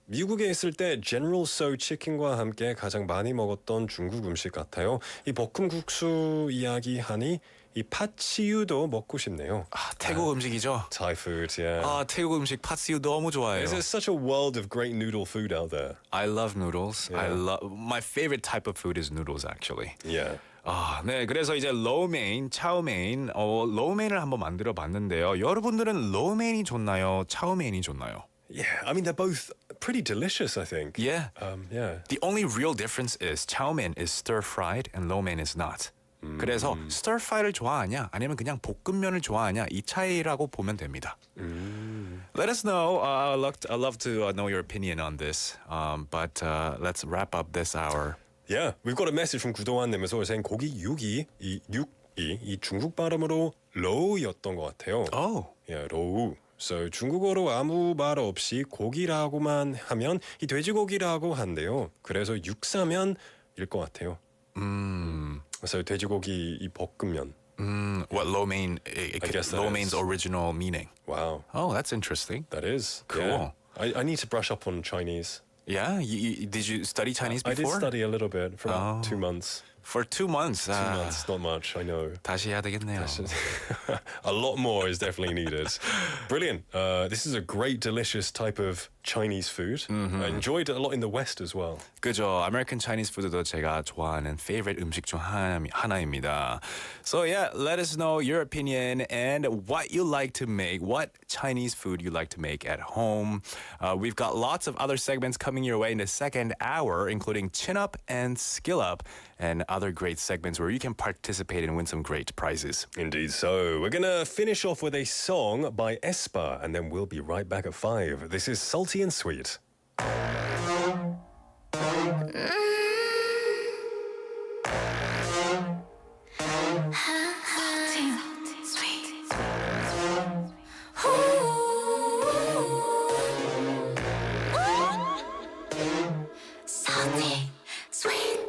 미국에 있을 때 General Tso 치킨과 함께 가장 많이 먹었던 중국 음식 같아요. 이 볶음국수 이야기하니 이 팥치유도 먹고 싶네요. 태국 음식이죠. Thai food, yeah. 태국 음식 팥시우 너무 좋아해요. There's such a world of great noodle food out there. I love noodles. Yeah. My favorite type of food is noodles actually. Yeah. 네, 그래서 이제 로우메인, 차오메인, 로우메인을 한번 만들어 봤는데요. 여러분들은 로우메인이 좋나요? 차오메인이 좋나요? Yeah, I mean, they're both pretty delicious, I think. Yeah. Yeah. The only real difference is chow-mein is stir-fried and lo-mein is not. 그래서 stir-fried를 좋아하냐 아니면 그냥 볶음면을 좋아하냐 이 차이라고 보면 됩니다. Let us know. I'd love to know your opinion on this. But let's wrap up this hour. Yeah, we've got a message from 구도환님에서 saying 고기 육이 이 중국 발음으로 로우였던 것 같아요. Oh. Yeah, 로우. So 중국어로 아무 말 없이 고기라고만 하면 이 돼지고기라고 한대요. 그래서 육사면일 것 같아요. 그래서 돼지고기 이 볶음면. What lo mein? I guess that lo mein's is. original meaning. Wow, Oh, that's interesting. that is Cool. Yeah. I need to brush up on Chinese. Yeah, did you study Chinese I before? did study a little bit for about 2 months. For 2 months. 2 months, not much, I know. 다시 해야 되겠네요. A lot more is definitely needed. Brilliant. This is a great, delicious type of Chinese food. I enjoyed it a lot in the West as well. 그죠. American Chinese food도 제가 좋아하는 favorite 음식 중 하나입니다. So yeah, let us know your opinion and what you like to make, what Chinese food you like to make at home. We've got lots of other segments coming your way in the second hour, including Chin Up and Skill Up, and other great segments where you can participate and win some great prizes. Indeed. So we're going to finish off with a song by Espa, and then we'll be right back at 5. This is Salty and Sweet.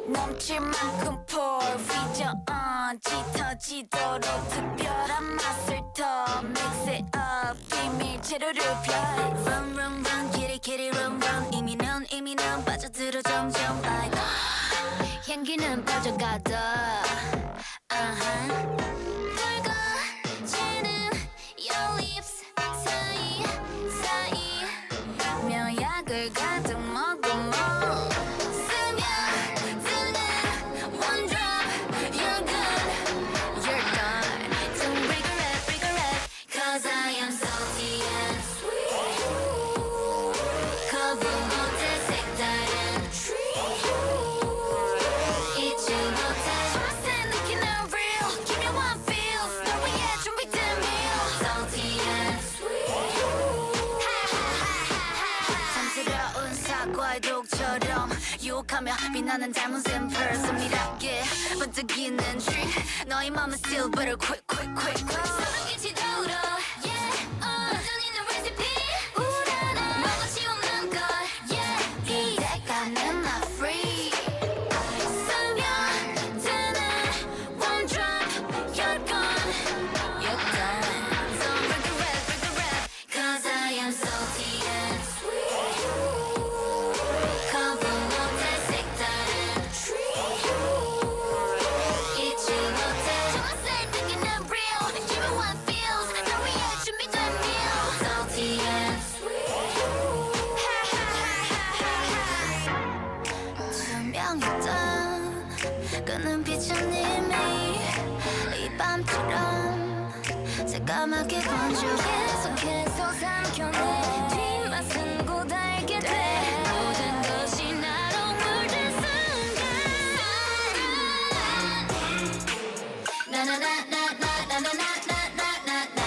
넘칠 만큼 pour vision on 짙어지도록 특별한 맛을 더 mix it up 비밀 재료를 펴 run run run kitty kitty run run 이미는 빠져들어 점점 like 향기는 빠져가다 붉어지는 your lips 사이 묘약을 가득 머금어 유혹하며 빛나는 닮은 샘플 섬이랍게 번뜩이는 treat 너의 맘은 still better quick quick quick quick 사랑이 지도로 yeah 반전이는 recipe 우라나 먹어치 없는 걸 yeah 이대가는 not free 스며드는 one drop you're gone so break the rap cause I am salty and sweet 거부 못할 색다른 새까맣게 번져 계속해서 삼켜내 뒷맛은 곧 알게 돼 모든 것이 나로 물든 순간 나나나나나나나나나나나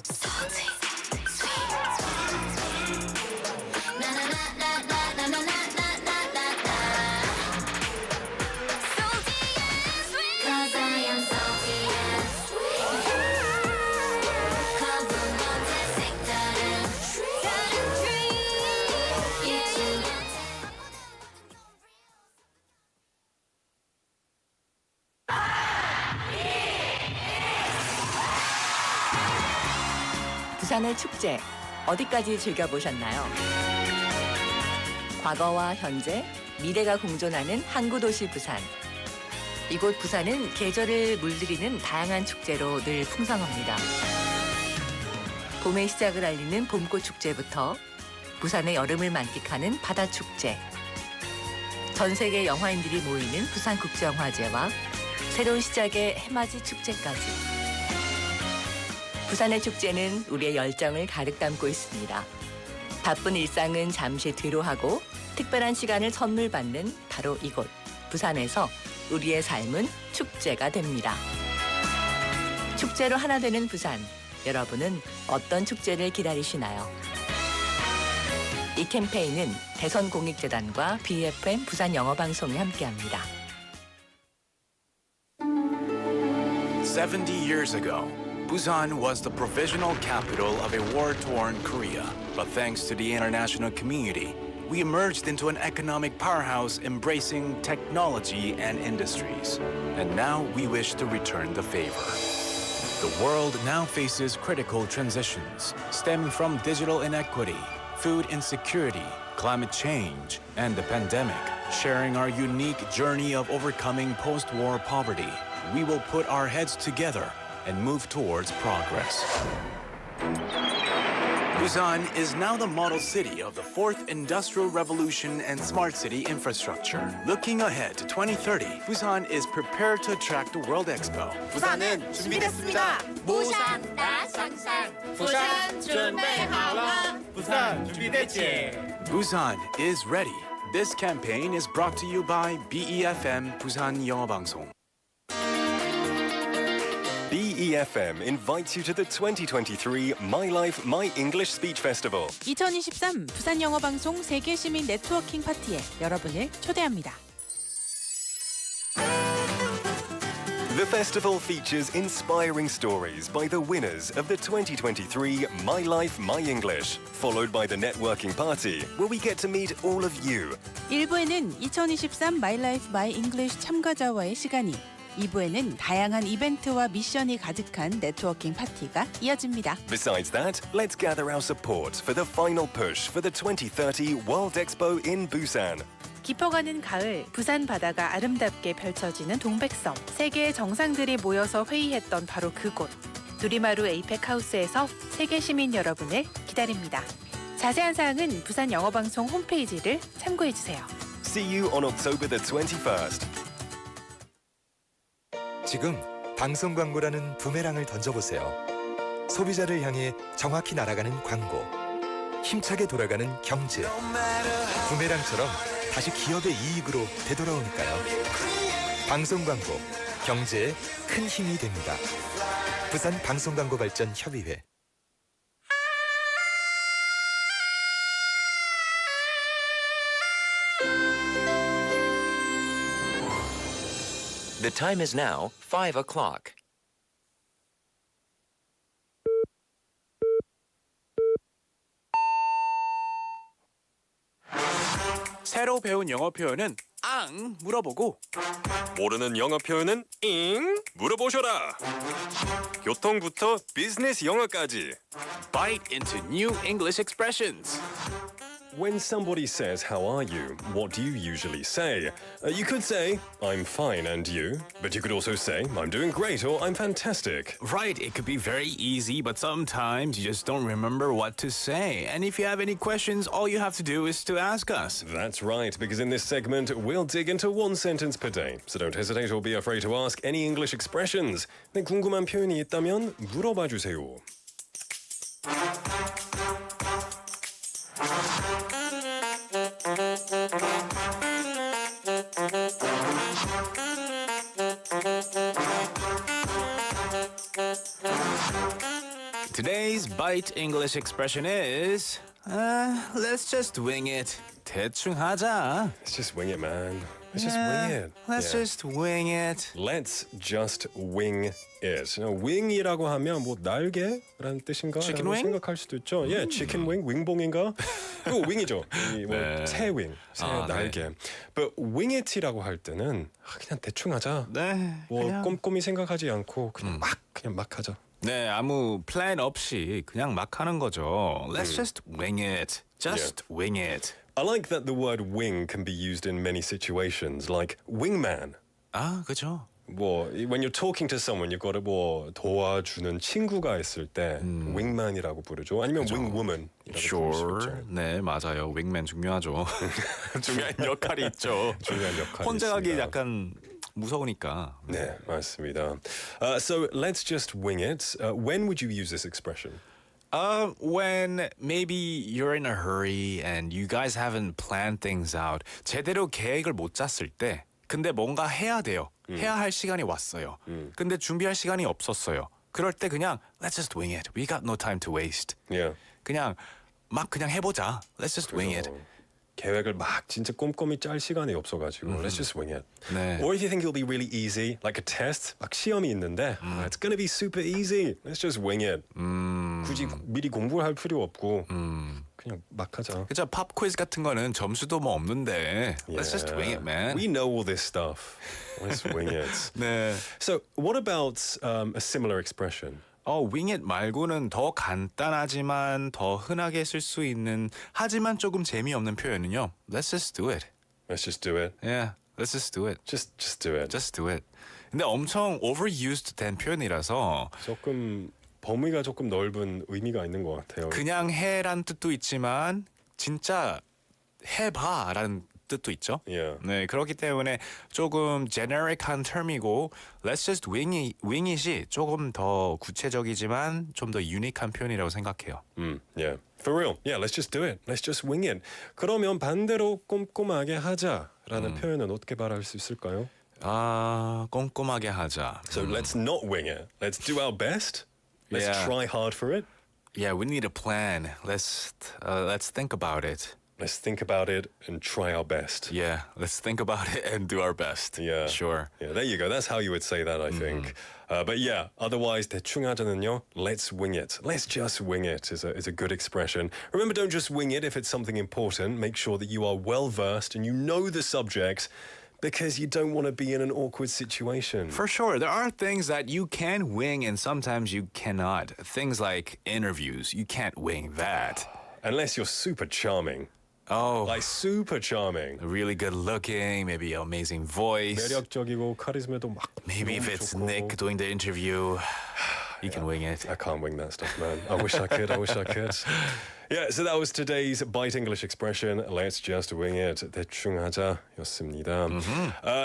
So sweet, sweet 나나나나나나나나나나나 Salty and sweet 'Cause I am salty and sweet 거부 못해 색다른 dream yeah. 부산의 축제 어디까지 즐겨보셨나요? 과거와 현재, 미래가 공존하는 항구 도시 부산. 이곳 부산은 계절을 물들이는 다양한 축제로 늘 풍성합니다. 봄의 시작을 알리는 봄꽃 축제부터 부산의 여름을 만끽하는 바다 축제, 전 세계 영화인들이 모이는 부산국제영화제와 새로운 시작의 해맞이 축제까지. 부산의 축제는 우리의 열정을 가득 담고 있습니다. 바쁜 일상은 잠시 뒤로 하고 특별한 시간을 선물 받는 바로 이곳 부산에서 우리의 삶은 축제가 됩니다. 축제로 하나 되는 부산, 여러분은 어떤 축제를 기다리시나요? 이 캠페인은 대선공익재단과 BFM 부산영어방송이 함께합니다. 70 years ago, Busan was the provisional capital of a war-torn Korea. But thanks to the international community, we emerged into an economic powerhouse embracing technology and industries. And now we wish to return the favor. The world now faces critical transitions stemming from digital inequity, food insecurity, climate change, and the pandemic. Sharing our unique journey of overcoming post-war poverty, we will put our heads together and move towards progress. Busan is now the model city of the fourth industrial revolution and smart city infrastructure. Looking ahead to 2030, Busan is prepared to attract the World Expo. 부산은 준비됐습니다. 부산 나 상상. 부산 준비하라. 부산 준비됐지. Busan is ready. This campaign is brought to you by BEFM 부산영어방송. BEFM invites you to the 2023 My Life, My English Speech Festival. 2023 부산영어방송 세계 시민 네트워킹 파티에 여러분을 초대합니다. The festival features inspiring stories by the winners of the 2023 My Life, My English, followed by the networking party, where we get to meet all of you. 1부에는 2023 My Life My English 참가자와의 시간이, 2부에는 다양한 이벤트와 미션이 가득한 네트워킹 파티가 이어집니다. Besides that, let's gather our support for the final push for the 2030 World Expo in Busan. 깊어가는 가을, 부산 바다가 아름답게 펼쳐지는 동백섬. 세계의 정상들이 모여서 회의했던 바로 그곳. 두리마루 에이펙 하우스에서 세계 시민 여러분을 기다립니다. 자세한 사항은 부산 영어방송 홈페이지를 참고해주세요. See you on October the 21st. 지금 방송 광고라는 부메랑을 던져보세요. 소비자를 향해 정확히 날아가는 광고. 힘차게 돌아가는 경제. 부메랑처럼 다시 기업의 이익으로 되돌아오니까요. 방송 광고, 경제에 큰 힘이 됩니다. 부산 방송광고발전협의회. The time is now 5 o'clock. 새로 배운 영어 표현은 앙 물어보고 모르는 영어 표현은 잉 물어보셔라. 교통부터 비즈니스 영어까지. bite into new English expressions. when somebody says, how are you? What do you usually say? You could say, I'm fine, and you? But you could also say, I'm doing great, or I'm fantastic. Right, it could be very easy, but sometimes you just don't remember what to say. And if you have any questions, all you have to do is to ask us. That's right, because in this segment, we'll dig into one sentence per day. So don't hesitate or be afraid to ask any English expressions. 네, 궁금한 표현이 있다면 물어봐 주세요. Today's Bite English expression is let's just wing it. 대충 하자. Let's just wing it, man. Let's just wing it. Let's just wing it. Let's just wing it. wing이라고 하면 뭐 날개라는 뜻인가? Chicken 라고 wing? 생각할 수도 있죠. 예, chicken wing, 윙봉인가? 이거 wing이죠. 새 윙, 새 날개. But wing it이라고 할 때는 그냥 대충 하자. 네. 뭐 그냥. 꼼꼼히 생각하지 않고 그냥 막 하자. 네, 아무 플랜 없이 그냥 막 하는 거죠. Let's just wing it. Just wing it. I like that the word wing can be used in many situations, like wingman. 아, 그죠. 뭐 when you're talking to someone, you've got to 뭐 도와주는 친구가 있을 때 wingman이라고 부르죠. 아니면 wingwoman이라고 Sure. 부를 수 있죠. 네, 맞아요. 윙맨 중요하죠. 중요한 역할이 있죠. 중요한 역할이 혼자 가기 있습니다. 약간 무서우니까. 네, 맞습니다. So let's just wing it. When would you use this expression? When maybe you're in a hurry and you guys haven't planned things out. 제대로 계획을 못 짰을 때 근데 뭔가 해야 돼요. 해야 할 시간이 왔어요. 근데 준비할 시간이 없었어요. 그럴 때 그냥 Let's just wing it. We got no time to waste. Yeah. 그냥 해보자. Let's just wing it. 계획을 막 진짜 꼼꼼히 짤 시간이 없어가지고 Let's just wing it. 네. Or if you think it'll be really easy, like a test, 막 시험이 있는데 It's gonna be super easy. Let's just wing it. 굳이 미리 공부를 할 필요 없고 그냥 막 하자. 그죠? 팝 퀴즈 같은 거는 점수도 뭐 없는데 Let's just wing it, man. We know all this stuff. Let's wing it. 네. So what about a similar expression? wing it 말고는 더 간단하지만 더 흔하게 쓸 수 있는 하지만 조금 재미없는 표현은요. Let's just do it. Let's just do it. Yeah, let's just do it. Just do it. Just do it. 근데 엄청 overused 된 표현이라서 조금 범위가 조금 넓은 의미가 있는 것 같아요. 그냥 해란 뜻도 있지만 진짜 해봐라는 뜻도 있죠. Yeah. 네, 그렇기 때문에 조금 generic한 term이고 let's just wing it이 조금 더 구체적이지만 좀 더 유니크한 표현이라고 생각해요. Yeah. For real. Yeah, let's just do it. Let's just wing it. 그러면 반대로 꼼꼼하게 하자라는 표현은 어떻게 말할 수 있을까요? 꼼꼼하게 하자. So let's not wing it. Let's do our best. Let's try hard for it. Yeah, we need a plan. Let's think about it. Let's think about it and try our best. Yeah, let's think about it and do our best. Yeah. Sure. Yeah, there you go. That's how you would say that, I think. But yeah, otherwise, 대충 하자는요, let's wing it. Let's just wing it is a good expression. Remember, don't just wing it if it's something important. Make sure that you are well versed and you know the subject because you don't want to be in an awkward situation. For sure. There are things that you can wing and sometimes you cannot. Things like interviews. You can't wing that. Unless you're super charming. Oh, Like super charming. really good looking, maybe an amazing voice. 매력적이고 카리스마도 막 Maybe if 너무 it's 좋고. Nick doing the interview, you can wing it. I can't wing that stuff, man. I wish I could. I wish I could. Yeah, so that was today's Bite English expression. Let's just wing it. 대충 하자였습니다.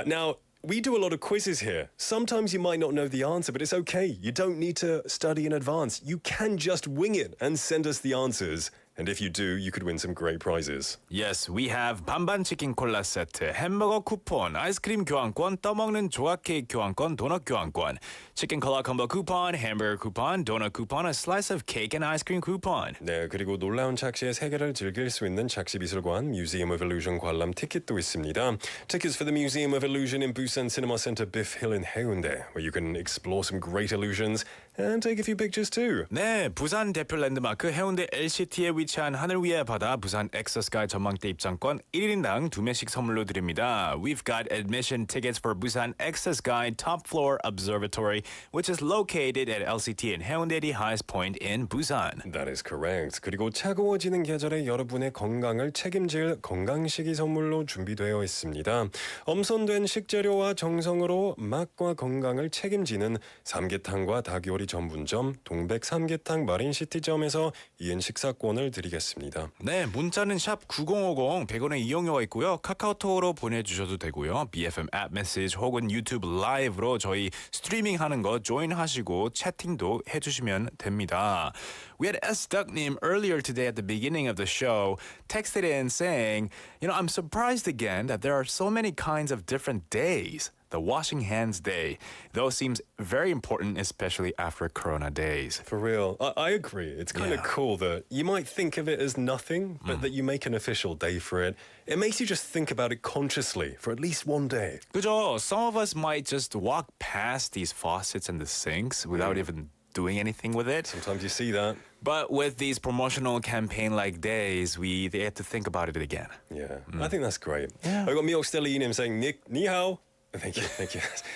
Now, we do a lot of quizzes here. Sometimes you might not know the answer, but it's okay. You don't need to study in advance. You can just wing it and send us the answers. And if you do, you could win some great prizes. Yes, we have 반반 치킨 콜라 세트, 햄버거 쿠폰, 아이스크림 교환권, 떠먹는 조각 케이크 교환권, 도넛 교환권, 치킨 콜라 콤보 쿠폰, 햄버거 쿠폰, 도넛 쿠폰, a slice of cake and ice cream coupon. 네, 그리고 놀라운 착시의 세계를 즐길 수 있는 착시미술관 Museum of Illusion 관람 티켓도 있습니다. Tickets for the Museum of Illusion in Busan Cinema Center Biff Hill in Haeundae, where you can explore some great illusions and take a few pictures too. 네, 부산 대표 랜드마크 해운대 LCT에 위치한 위치한 하늘 위의 바다 부산 엑서스카이 전망대 입장권 1인당 2명씩 선물로 드립니다. We've got admission tickets for Busan 엑서스카이 top floor observatory, which is located at LCT in Haeundae highest point in Busan. That is correct. 그리고 차가워지는 계절에 여러분의 건강을 책임질 건강식이 선물로 준비되어 있습니다. 엄선된 식재료와 정성으로 맛과 건강을 책임지는 삼계탕과 닭요리 전문점 동백 삼계탕 마린시티점에서 2인 식사권을 드리겠습니다. 네, 문자는 샵 9050 100원의 이용료가 있고요. 카카오톡으로 보내주셔도 되고요. BFM 앱 메시지 혹은 유튜브 라이브로 저희 스트리밍하는 거 조인하시고 채팅도 해주시면 됩니다. We had S.님 earlier today at the beginning of the show texted in saying, I'm surprised again that there are so many kinds of different days. The washing hands day, though, seems very important, especially after Corona days. For real, I agree. It's kind of cool that you might think of it as nothing, but that you make an official day for it. It makes you just think about it consciously for at least one day. 그죠? Some of us might just walk past these faucets and the sinks without even doing anything with it. Sometimes you see that. But with these promotional campaign-like days, they have to think about it again. Yeah, I think that's great. Yeah. I got Miok Stellinim saying, Nick, ni hao. Thank you.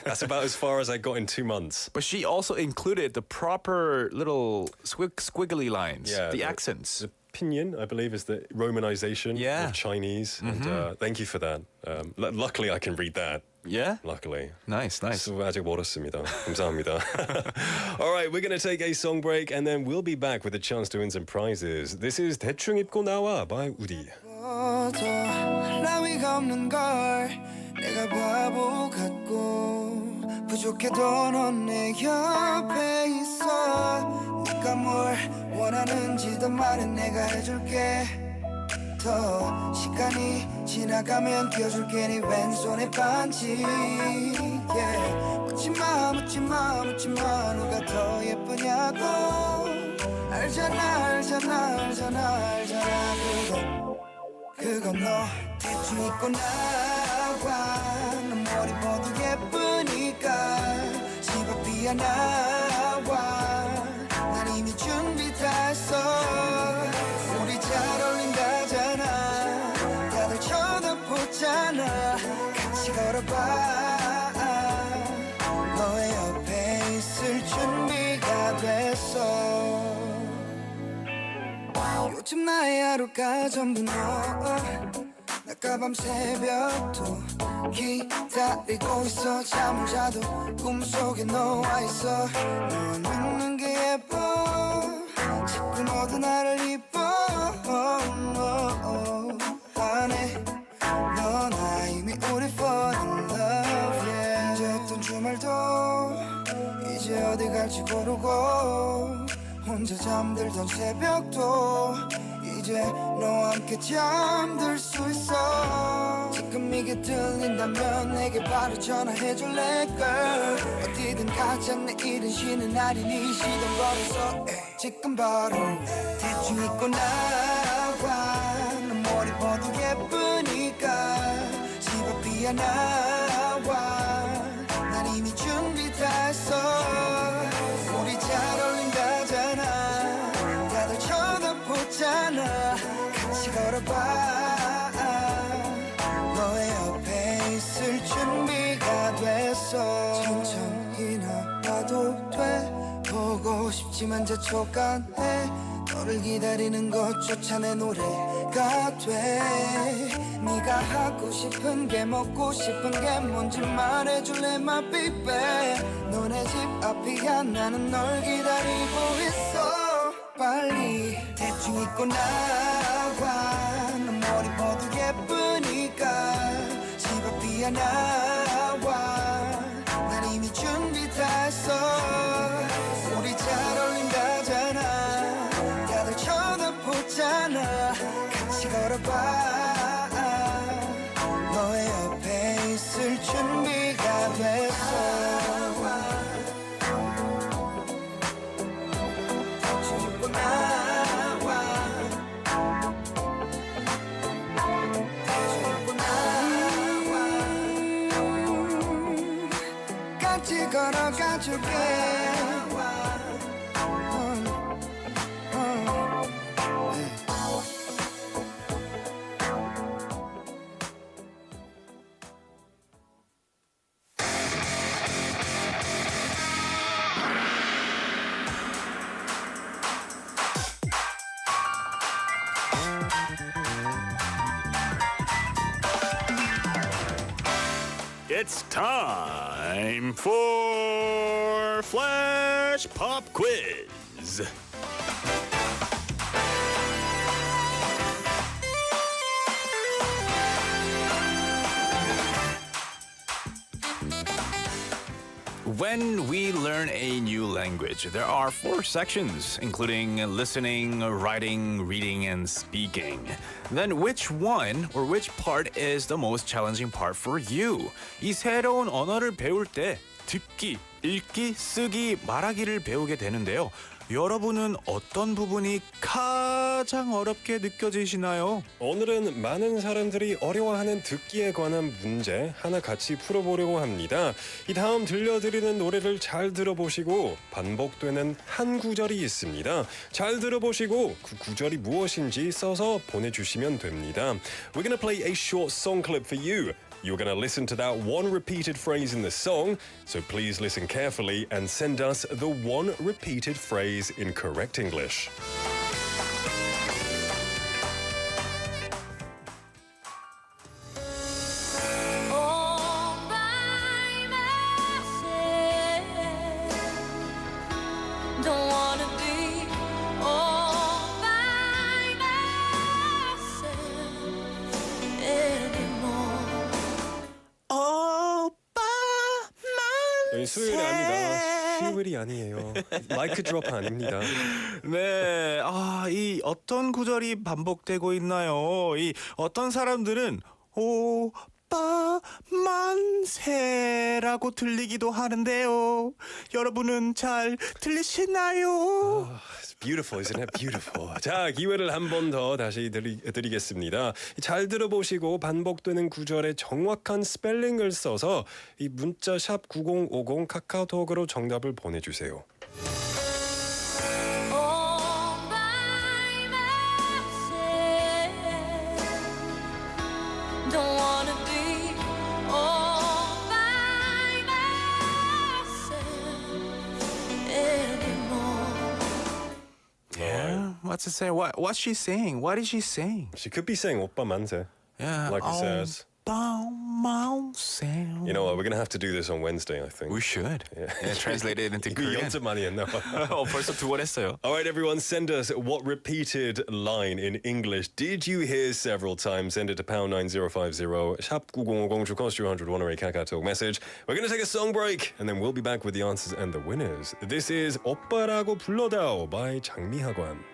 That's about as far as I got in 2 months. But she also included the proper little squiggly lines, the accents. The pinyin, I believe, is the romanization of Chinese. And thank you for that. Luckily, I can read that. Yeah? Luckily. Nice. 아직 멀었습니다. 감사합니다. All right, we're going to take a song break and then we'll be back with a chance to win some prizes. This is 대충 입고 나와 by 우디. 라위가 없는 걸 내가 바보 같고 부족해도 넌 내 옆에 있어 네가 뭘 원하는지도 말해 내가 해줄게 더 시간이 지나가면 껴줄게 네 왼손에 반지 묻지마 누가 더 예쁘냐고 알잖아 그건 너 대충 입고 나와 너 머리 뻗어 예쁘니까 집 앞이야 나와 난 이미 준비 다 했어 우리 잘 어울린다잖아 다들 쳐다보잖아 같이 걸어봐 너의 옆에 있을 준비가 됐어 요즘 나의 하루가 전부 너 나가 밤새벽도 기다리고 있어 잠을 자도 꿈속에 너와 있어 넌 웃는 게 예뻐 자꾸 너도 나를 이뻐하네 너나 이미 우리 fall in love yeah. 이제 어떤 주말도 이제 어디 갈지 고르고 혼자 잠들던 새벽도 이제 너와 함께 잠들 수 있어 지금 이게 들린다면 내게 바로 전화해줄래 girl 어디든 가자 내일은 쉬는 날이니 시동 걸어서 지금 바로 대충 입고 나와 너 머리 뻗어 예쁘니까 집 앞이야 나와 난 이미 준비 다 했어 우리 잘 어울린다잖아 다들 쳐다보잖아 같이 걸어봐 너의 옆에 있을 준비가 됐어 천천히 나와도 돼 보고 싶지만 재촉안해 너를 기다리는 것조차 내 노래가 돼 네가 하고 싶은 게 먹고 싶은 게 뭔지 말해줄래 my baby 너네 집 앞이야 나는 널 기다리고 있어 빨리 대충 입고 나와 너 머리 뻗어 예쁘니까 집 앞이야 나와 난 이미 준비 다 했어 우리 잘 어울린다잖아 다들 쳐다보잖아 같이 걸어봐 너의 옆에 있을 준비가 됐어 같이 걸어가줄게 It's time for Flash Pop Quiz. When we learn a new language, there are 4 sections, including listening, writing, reading, and speaking. Then which one or which part is the most challenging part for you? 이 새로운 언어를 배울 때 듣기, 읽기, 쓰기, 말하기를 배우게 되는데요. 여러분은 어떤 부분이 가장 어렵게 느껴지시나요? 오늘은 많은 사람들이 어려워하는 듣기에 관한 문제 하나 같이 풀어보려고 합니다. 이 다음 들려드리는 노래를 잘 들어보시고 반복되는 한 구절이 있습니다. 잘 들어보시고 그 구절이 무엇인지 써서 보내주시면 됩니다. We're gonna play a short song clip for you. You're going to listen to that one repeated phrase in the song, so please listen carefully and send us the one repeated phrase in correct English. 수요일이 아니다. 수요일이 아니에요. 마이크 드롭 아닙니다. 네, 이 어떤 구절이 반복되고 있나요? 이 어떤 사람들은 오빠 만세라고 들리기도 하는데요. 여러분은 잘 들리시나요? It's beautiful, isn't it? Beautiful. 자, 기회를 한 번 더 다시 드리겠습니다. 잘 들어보시고 반복되는 구절의 정확한 스펠링을 써서 이 문자 샵 9050 카카오톡으로 정답을 보내주세요. What's it say? What's she saying? What is she saying? She could be saying 오빠 만세. Yeah, like it says. 만세. You know what? We're gonna have to do this on Wednesday, I think. We should. Yeah, translate it into Korean. 연습 많이 했나 봐. 벌써 2번 했어요. All right, everyone, send us what repeated line in English did you hear several times? Send it to pound 9050 샵 9050 true cost 200 108 카카오톡 message. We're gonna take a song break and then we'll be back with the answers and the winners. This is 오빠라고 불러다오 by 장미하관.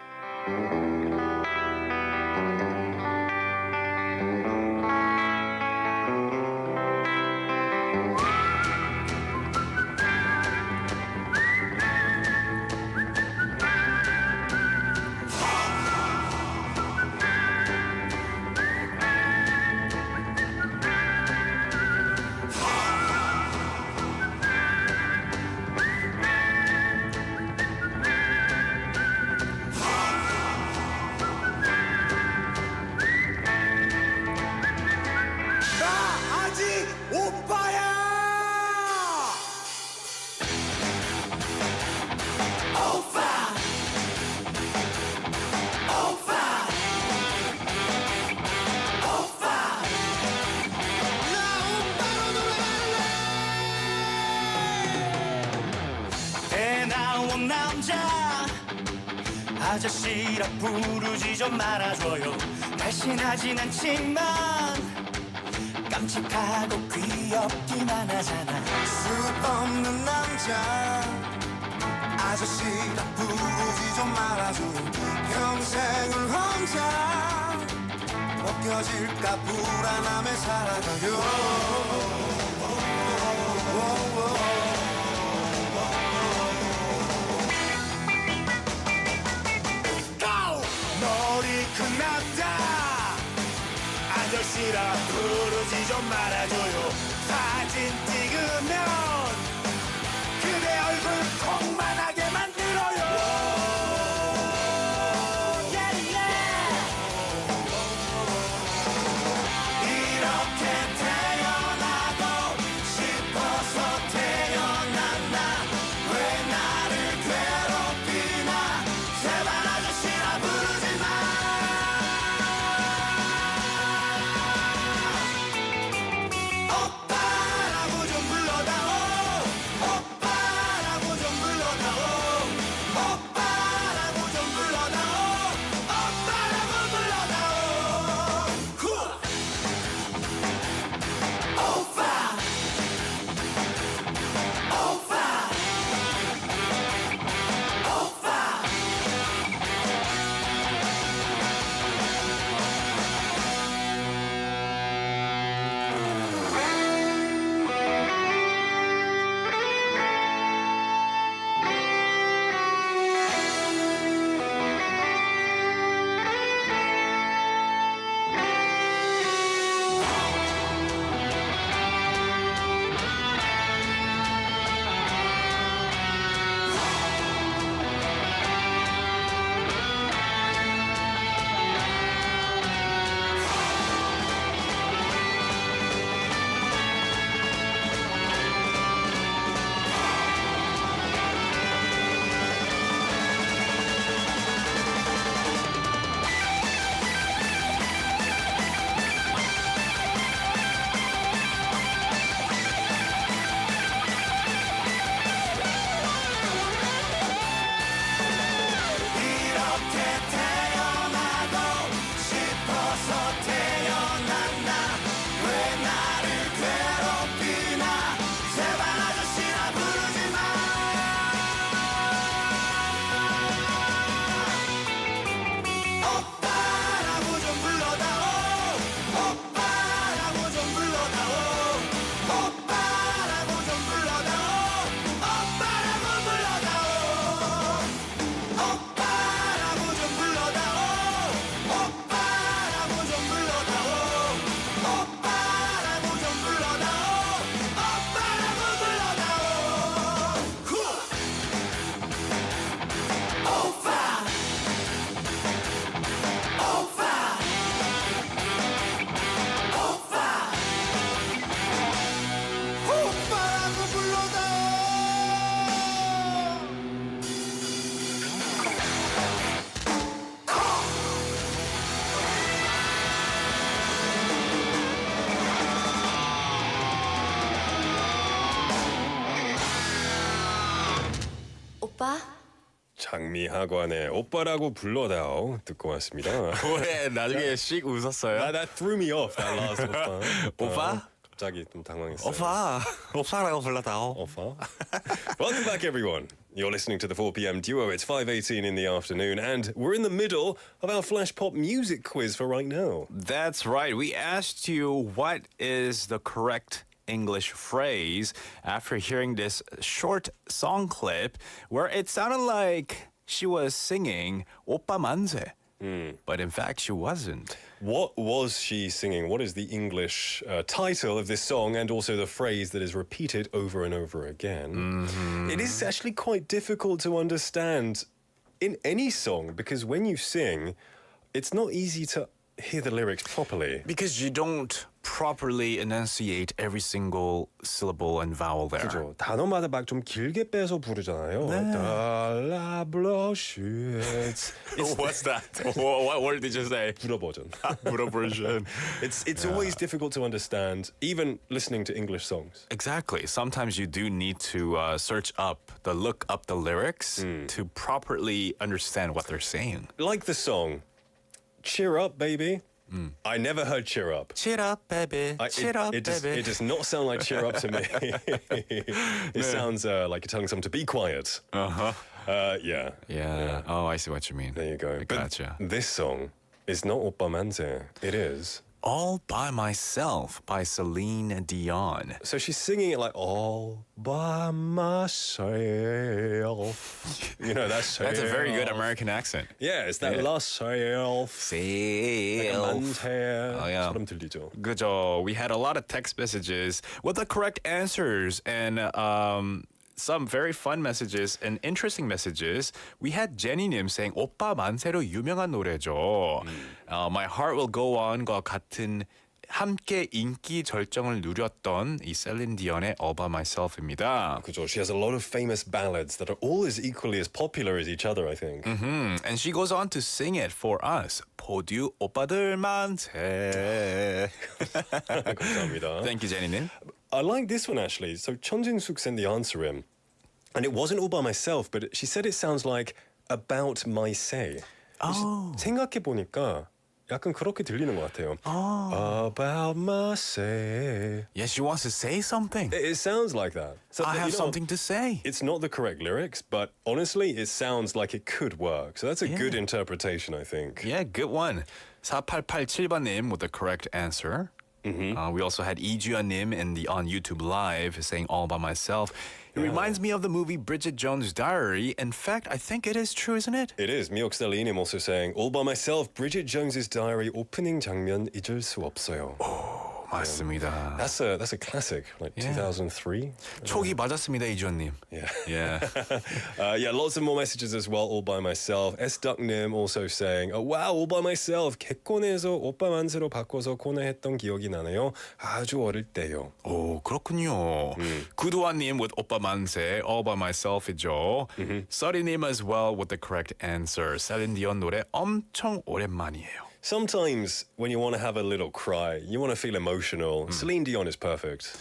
아저씨라 부르지 좀 말아줘요. 날씬하진 않지만 깜찍하고 귀엽기만 하잖아. 수 없는 남자 아저씨라 부르지 좀 말아줘요. 평생을 혼자 벗겨질까 불안함에 살아가요. 끝났다. 아저씨라 부르지 좀 말아줘요. 사진 찍으면 그대 얼굴 통만하게 만들어요. 이렇게 태어나고 싶어서 태어났나. 왜 나를 괴롭히나. 제발 아저씨라 부르지 마. 오빠라고 오빠? 장미하관의 오빠라고 불러다오 듣고 왔습니다. 왜 나중에 씩 웃었어요? That threw me off. That last 오빠. 오빠? 갑자기 좀 당황했어요. 오빠라고 불러다오. Ofa. Welcome back, everyone. You're listening to the 4 p.m. duo. It's 5:18 in the afternoon, and we're in the middle of our flash pop music quiz for right now. That's right. We asked you what is the correct English phrase after hearing this short song clip where it sounded like she was singing 오빠 만세. But in fact, she wasn't. What was she singing? What is the English title of this song, and also the phrase that is repeated over and over again? It is actually quite difficult to understand in any song because when you sing, it's not easy to hear the lyrics properly. Because you don't properly enunciate every single syllable and vowel there. 그죠. 단어마다 막 좀 길게 빼서 부르잖아요. What's that? What word did you say? 불어 버전. 불어 version. It's always difficult to understand, even listening to English songs. Exactly. Sometimes you do need to look up the lyrics to properly understand what they're saying. Like the song, Cheer Up, Baby. I never heard Cheer Up. Cheer up, baby. Cheer up, It baby. does not sound like Cheer Up to me. It sounds like you're telling someone to be quiet. Uh-huh. Yeah. Oh, I see what you mean. There you go. Gotcha. But this song is not 오빠 만세. It is. All by Myself by Celine Dion. So she's singing it like all by myself. You know, that's a very good American accent. Yeah, it's that last self. Self. Oh, yeah. 처럼 들리죠. 그죠. We had a lot of text messages with the correct answers and some very fun messages and interesting messages. We had Jenny님 saying 오빠 만세로 유명한 노래죠. My Heart Will Go On과 같은 함께 인기 절정을 누렸던 이 셀린 디온의 All By Myself입니다. 그죠. She has a lot of famous ballads that are all as equally as popular as each other, I think. And she goes on to sing it for us. 포듀 오빠들 만세. 감사합니다. Thank you, Jenny님. I like this one actually. So Chun Jin-suk sent the answer in, and it wasn't all by myself, but she said it sounds like about my say. Oh. 생각해 보니까 약간 그렇게 들리는 것 같아요. About my say. Yes, she wants to say something. It sounds like that. So, I have something to say. It's not the correct lyrics, but honestly, it sounds like it could work. So that's a good interpretation, I think. Yeah, good one. 4887번님 with the correct answer. We also had 이주연님 on YouTube Live saying All By Myself. It reminds me of the movie Bridget Jones' Diary. In fact, I think it is true, isn't it? It is. 미옥셀리님 also saying All By Myself, Bridget Jones' Diary 오프닝 장면 잊을 수 없어요. 맞습니다. That's a classic, like 2003. 초기 맞았습니다, 이주연님. Yeah. Lots of more messages as well, All By Myself. S-Duck님 also saying, wow, All By Myself. 개콘에서 오빠 만세로 바꿔서 코너 했던 기억이 나네요. 아주 어릴 때요. 오, 그렇군요. 구도환님 with 오빠 만세, All By Myself이죠. 써리님 as well with the correct answer. 셀린 디온 노래 엄청 오랜만이에요. Sometimes when you want to have a little cry, you want to feel emotional, Celine Dion is perfect.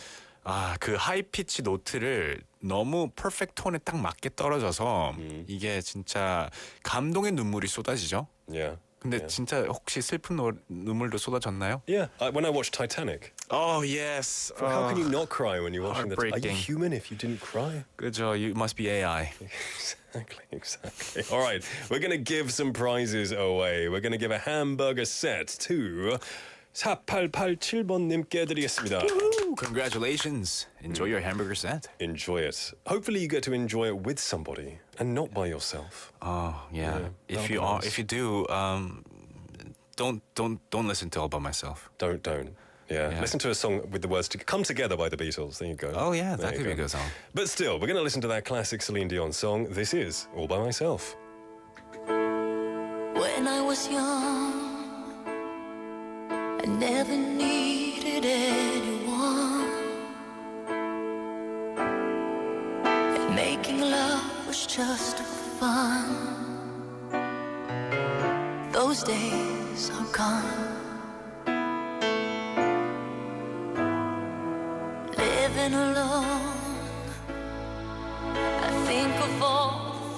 그 하이 피치 노트를 너무 퍼펙트 톤에 딱 맞게 떨어져서 이게 진짜 감동의 눈물이 쏟아지죠. Yeah. 근데 진짜 혹시 슬픈 눈물도 쏟아졌나요? Yeah, when I watched Titanic. Oh, yes. How can you not cry when you're watching that? Are you heartbreaking. human if you didn't cry? 그죠. You must be AI. Exactly. All right, we're going to give some prizes away. We're going to give a hamburger set to 4887번님께 드리겠습니다. Congratulations. Enjoy your hamburger set. Enjoy it. Hopefully you get to enjoy it with somebody and not by yourself. Oh, yeah. If you do, don't listen to All By Myself. Don't. Yeah. Listen to a song with the words to Come Together by the Beatles. There you go. Oh, yeah, There that you could be a go. good song. But still, we're going to listen to that classic Celine Dion song. This is All By Myself. When I was young, I never needed anyone, and making love was just fun. Those days are gone. Living alone, I think of all the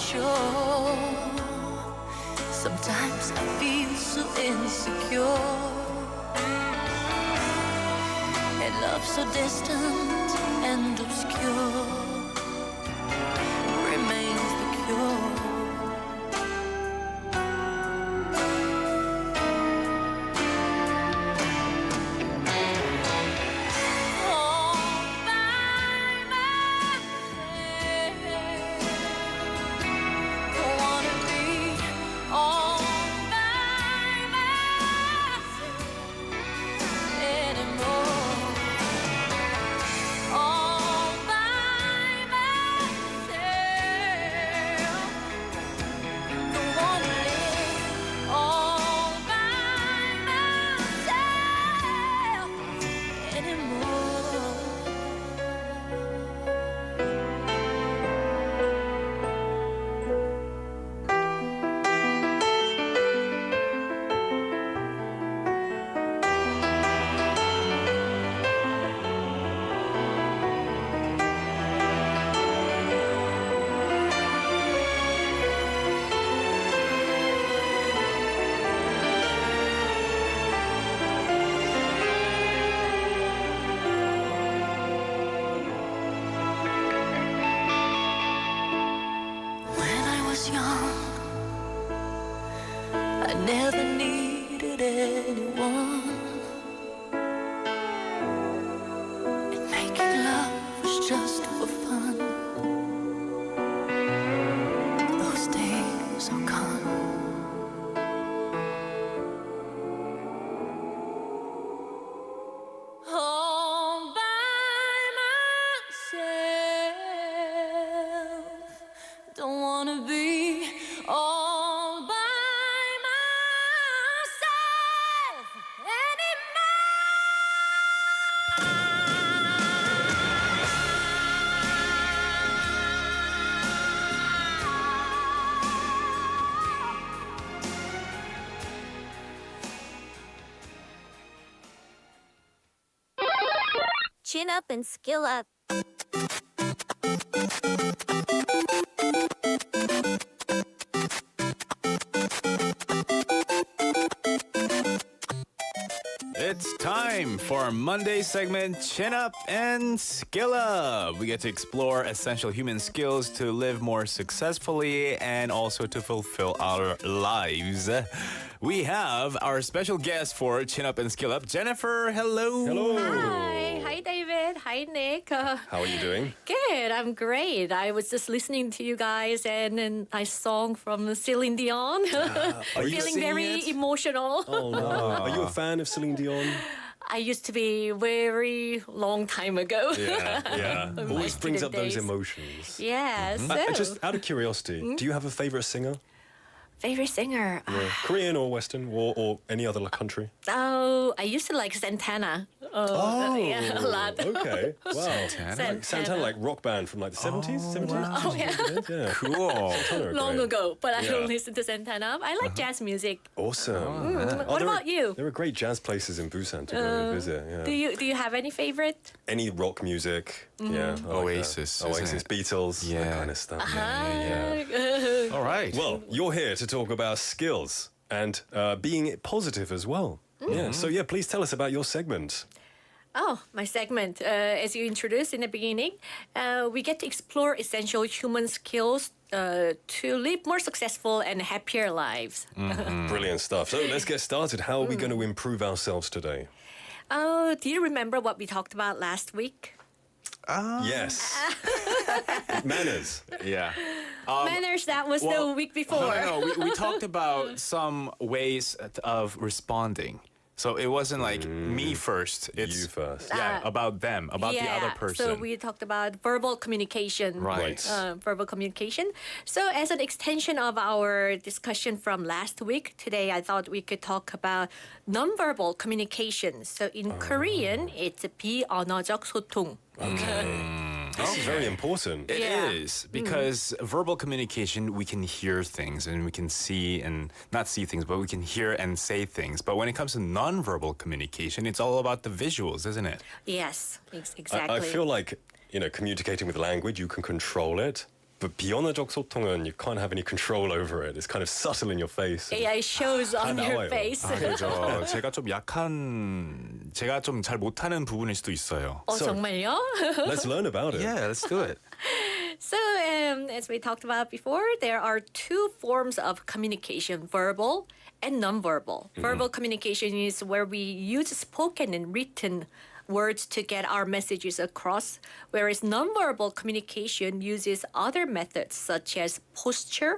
sure. Sometimes I feel so insecure, and love so distant and obscure remains the cure. I never needed anyone, and making love was just for fun. Those days are gone. All by myself, don't wanna be all by myself anymore. Chin up and skill up. It's time for our Monday segment, Chin Up and Skill Up. We get to explore essential human skills to live more successfully and also to fulfill our lives. We have our special guest for Chin Up and Skill Up, Jennifer. Hello. Hello. Hi, David. Hi, Nick. How are you doing? Good. I'm great. I was just listening to you guys, and then I sang from Celine Dion. Are you Feeling singing very it? emotional. Oh no! Are you a fan of Celine Dion? I used to be very long time ago. Yeah. My Always brings up student those days. emotions. Yeah. So Just out of curiosity, do you have a favorite singer? favorite singer. Korean or Western or any other country? Oh, I used to like Santana. Yeah, a lot. Okay. Wow. Santana. Santana, like rock band from like the 70s? 70s? Oh, yeah. Yeah. Cool. Santana are Long great. ago, but I don't Yeah. listen to Santana. I like jazz music. Awesome. What there about you? There are great jazz places in Busan to go visit. Yeah. Do you have any favorite? Any rock music? Yeah. I like Oasis, that. isn't Oasis, it? Beatles, that Yeah. kind of stuff. All right. Well, you're here to talk about skills and being positive as well. Yeah. So please tell us about your segment. Oh, my segment. As you introduced in the beginning, we get to explore essential human skills to live more successful and happier lives. Brilliant stuff. So let's get started. How are we going to improve ourselves today? Do you remember what we talked about last week? Yes. Manners. Yeah. Manners, that was the week before. No, we talked about some ways of responding. So it wasn't like me first. It's You first. Yeah, about them, about the other person. So we talked about verbal communication. Right. Verbal communication. So as an extension of our discussion from last week, today I thought we could talk about nonverbal communication. So in Korean, it's 비언어적 소통. This is very important. It is Yeah. because verbal communication, we can hear things and we can see and not see things, but we can hear and say things. But when it comes to nonverbal communication, it's all about the visuals, isn't it? Yes, exactly. I feel like, communicating with language, you can control it. But 비언어적 소통은 you can't have any control over it. It's kind of subtle in your face. AI shows on your 나와요. face. 그렇죠. 제가 좀 잘 못하는 부분일 수도 있어요. 정말요? Let's learn about it. Yeah, let's do it. So, as we talked about before, there are two forms of communication, verbal and nonverbal. Verbal communication is where we use spoken and written words to get our messages across, whereas nonverbal communication uses other methods such as posture,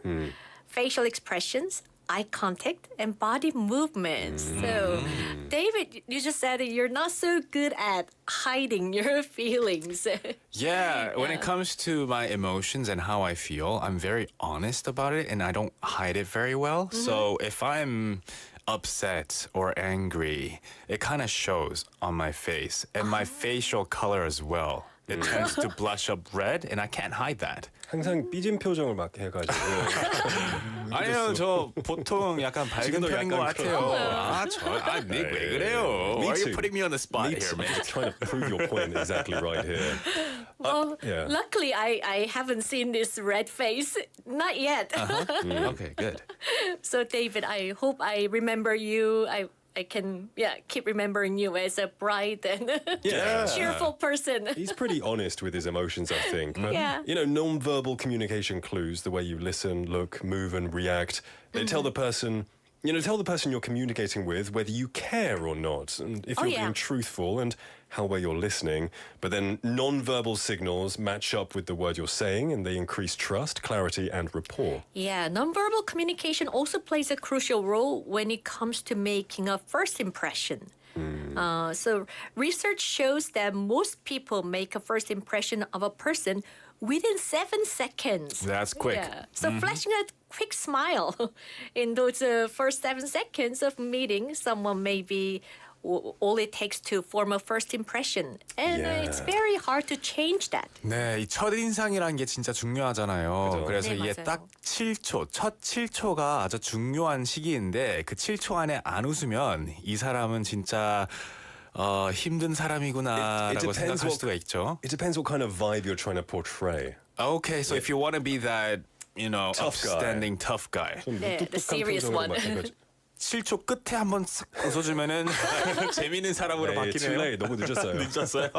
facial expressions, eye contact, and body movements. So, David, you just said that you're not so good at hiding your feelings. Yeah, when it comes to my emotions and how I feel, I'm very honest about it and I don't hide it very well. So if I'm upset or angry, it kind of shows on my face and my facial color as well. It tends to blush up red and I can't hide that. 항상 삐진 표정을 막 해가지고. 아니요, 저 보통 약간 밝은 지금도 편인 것 약간 같아요. 닉 왜 그래요? Me Why are you too. putting me on the spot Me here, too. man? I'm just trying to prove your point exactly right here. Well, yeah. luckily, I haven't seen this red face. Not yet. Okay, good. So, David, I hope I remember you. I can keep remembering you as a bright and Yeah. cheerful person. He's pretty honest with his emotions, I think. But, Yeah. you know, non-verbal communication clues, the way you listen, look, move, and react, they tell the person you're communicating with whether you care or not, and if you're being truthful and how well you're listening. But then non-verbal signals match up with the word you're saying, and they increase trust, clarity, and rapport. Yeah, nonverbal communication also plays a crucial role when it comes to making a first impression. So research shows that most people make a first impression of a person within 7 seconds. That's quick. Yeah. So flashing a quick smile in those first 7 seconds of meeting someone may be all it takes to form a first impression. And it's very hard to change that. 네, 이 첫인상이라는 게 진짜 중요하잖아요. 그죠. 그래서 네, 이게 맞아요. 딱 7초, 첫 7초가 아주 중요한 시기인데 그 7초 안에 안 웃으면 이 사람은 진짜 힘든 사람이구나라고 생각할 수가 있죠. It depends what kind of vibe you're trying to portray. Okay, so if you want to be that, Tough guy. upstanding tough guy. 좀 네, the 무뚝뚝한 serious 표정으로 one. 막 해가지고. 7초 끝에 한번 싹 웃어주면은 재미있는 사람으로 네, too late. 바뀌네요. 너무 늦었어요. 늦었어요.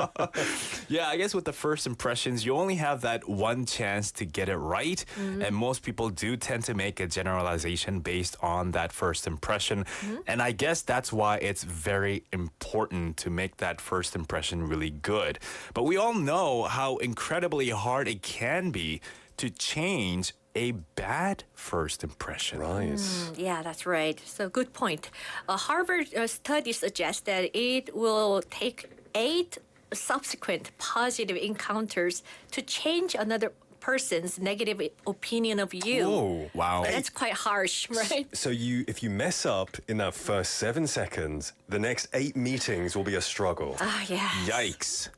Yeah, I guess with the first impressions, you only have that one chance to get it right. And most people do tend to make a generalization based on that first impression. And I guess that's why it's very important to make that first impression really good. But we all know how incredibly hard it can be to change a bad first impression. Right. Yeah, that's right. So good point. A Harvard study suggests that it will take 8 subsequent positive encounters to change another person's negative opinion of you. Whoa. Wow. That's quite harsh, right? So if you mess up in that first 7 seconds, the next 8 meetings will be a struggle. Yeah. Yikes.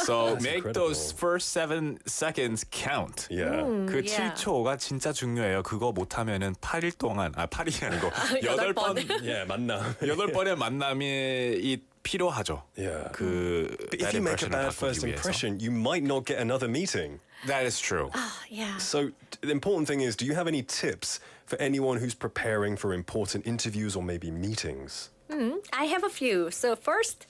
So make incredible. those first 7 seconds count. Yeah. 그 yeah. 7초가 진짜 중요해요. 그거 못하면은 8일 동안 8일이 아니고 8번 Yeah, 만남. 8번의 만남이 필요하죠. Yeah. 그 But if you make a bad first impression, you might not get another meeting. That is true. Yeah. So the important thing is, do you have any tips for anyone who's preparing for important interviews or maybe meetings? I have a few. So first,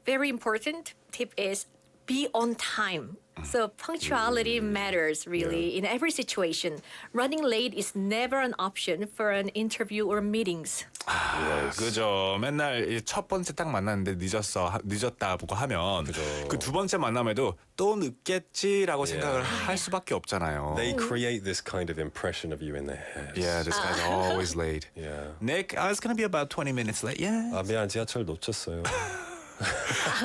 very important tip is be on time. So punctuality matters really in every situation. Running late is never an option for an interview or meetings. 그죠. 맨날 이첫 번째 딱 만났는데 늦었다고 하면 그 두 번째 만남에도 또 늦겠지라고 생각을 할 수밖에 없잖아요. They create this kind of impression of you in their heads. Yeah, this guy's always late. Yeah. Nick, I was gonna be about 20 minutes late. Yeah. 아, 미안, 지하철 놓쳤어요.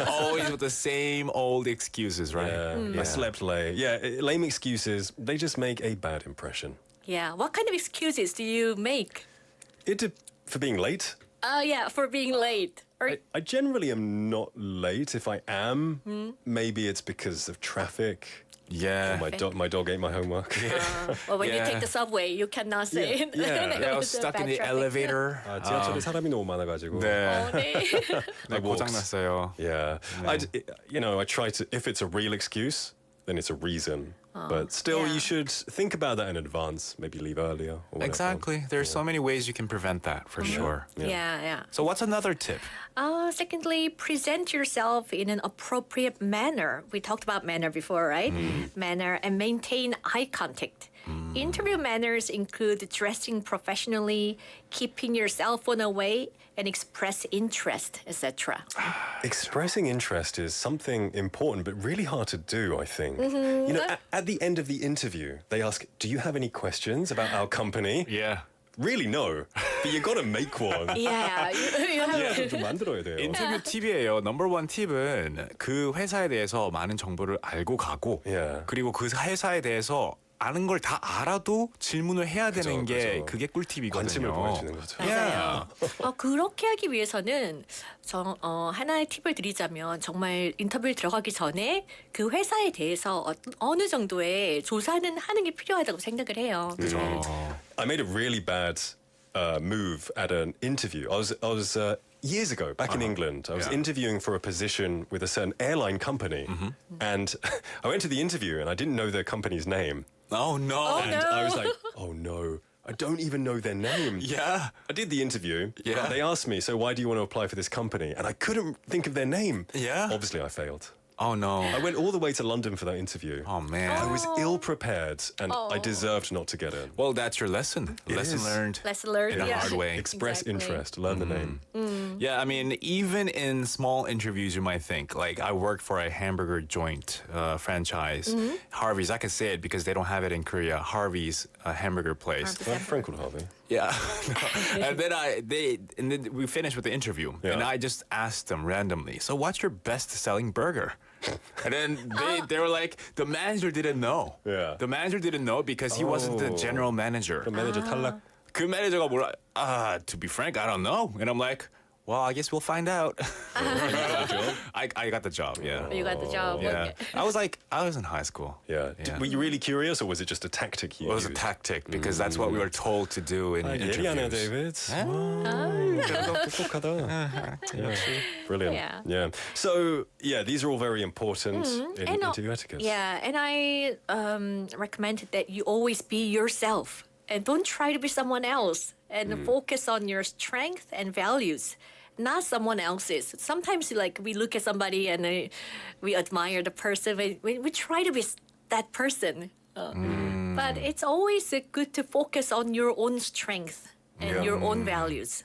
Always with the same old excuses, right? Yeah, I slept late. Yeah, lame excuses, they just make a bad impression. Yeah. What kind of excuses do you make? For being late? Yeah, for being late. Or I generally am not late. If I am, maybe it's because of traffic. Yeah. My dog ate my homework. well, when you Yeah. take the subway, you cannot say it. Yeah, I was stuck in the elevator. 아, 지하철에 사람이 너무 많아가지고. 네. 네. 고장났어요. Yeah. I try to, if it's a real excuse, then it's a reason. But still, yeah. you should think about that in advance. Maybe leave earlier. Or whatever. Exactly. There's so many ways you can prevent that for sure. Yeah. So what's another tip? Secondly, present yourself in an appropriate manner. We talked about manner before, right? Manner and maintain eye contact. Interview manners include dressing professionally, keeping your cell phone away, and express interest, etc. Expressing interest is something important, but really hard to do, I think. You know, at the end of the interview, they ask, do you have any questions about our company? Yeah. Really, no. But you got to make one. Yeah, you have to. 좀 만들어야 돼요. 인터뷰 팁이에요. 넘버 원 팁은 그 회사에 대해서 많은 정보를 알고 가고 Yeah. 그리고 그 회사에 대해서 아는 걸 다 알아도 질문을 해야 되는 게 그죠. 그게 꿀팁이거든요. 관심을 보여주는 거죠. Yeah. 그렇게 하기 위해서는 하나의 팁을 드리자면 정말 인터뷰에 들어가기 전에 그 회사에 대해서 어느 정도의 조사는 하는 게 필요하다고 생각을 해요. I made a really bad move at an interview. I was years ago, back in England, I was interviewing for a position with a certain airline company. And I went to the interview and I didn't know the company's name. Oh no. And I was like, oh no, I don't even know their name. Yeah. I did the interview. Yeah. They asked me, so why do you want to apply for this company? And I couldn't think of their name. Yeah. Obviously, I failed. Oh no. I went all the way to London for that interview. Oh man. I was ill prepared and I deserved not to get in. Well, that's your lesson. Lesson is. learned. Lesson learned. In a hard way. Express Exactly. interest, learn the name. Yeah, I mean, even in small interviews, you might think, like, I worked for a hamburger joint franchise, Harvey's. I can say it because they don't have it in Korea. Harvey's hamburger place. I have a friend called Harvey. Yeah. And then we finished with the interview, and I just asked them randomly, so what's your best-selling burger? And then they were like, the manager didn't know. Yeah. The manager didn't know because he wasn't the general manager. The manager 탈락. 그 매니저가 뭐라? To be frank, I don't know. And I'm like, well, I guess we'll find out. I got the job. Yeah. You got the job. Yeah. Okay. I was in high school. Yeah. Yeah. Were you really curious or was it just a tactic you It was a used? tactic because that's what we were told to do in 예리하네, interviews. David. 똑똑하다. Yeah. Brilliant. Yeah. So, these are all very important in interview etiquette. Yeah, and I recommend that you always be yourself and don't try to be someone else and focus on your strength and values, not someone else's. Sometimes like we look at somebody and we admire the person. We try to be that person. But it's always good to focus on your own strength and your own values.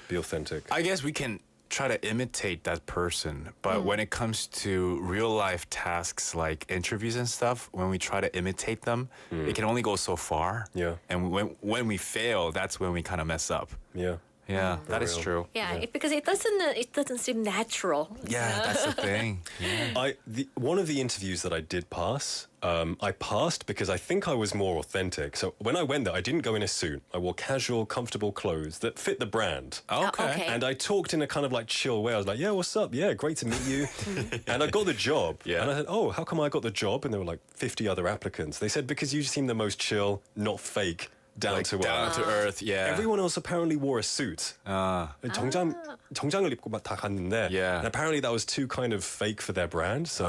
Be authentic. I guess we can try to imitate that person, but when it comes to real life tasks like interviews and stuff, when we try to imitate them, it can only go so far. Yeah. And when we fail, that's when we kind of mess up. Yeah. Yeah, that is real. true. Yeah, because it doesn't seem natural. Yeah, that's the thing. Yeah. One of the interviews that I did pass, I passed because I think I was more authentic. So when I went there, I didn't go in a suit. I wore casual, comfortable clothes that fit the brand. Okay. And I talked in a kind of like chill way. I was like, yeah, what's up? Yeah, great to meet you. And I got the job. Yeah. And I said, oh, how come I got the job? And there were like 50 other applicants. They said, because you seem the most chill, not fake. Down to earth, yeah. Everyone else apparently wore a suit. 정장을 입고 막 다 갔는데, Yeah. and apparently that was too kind of fake for their brand. So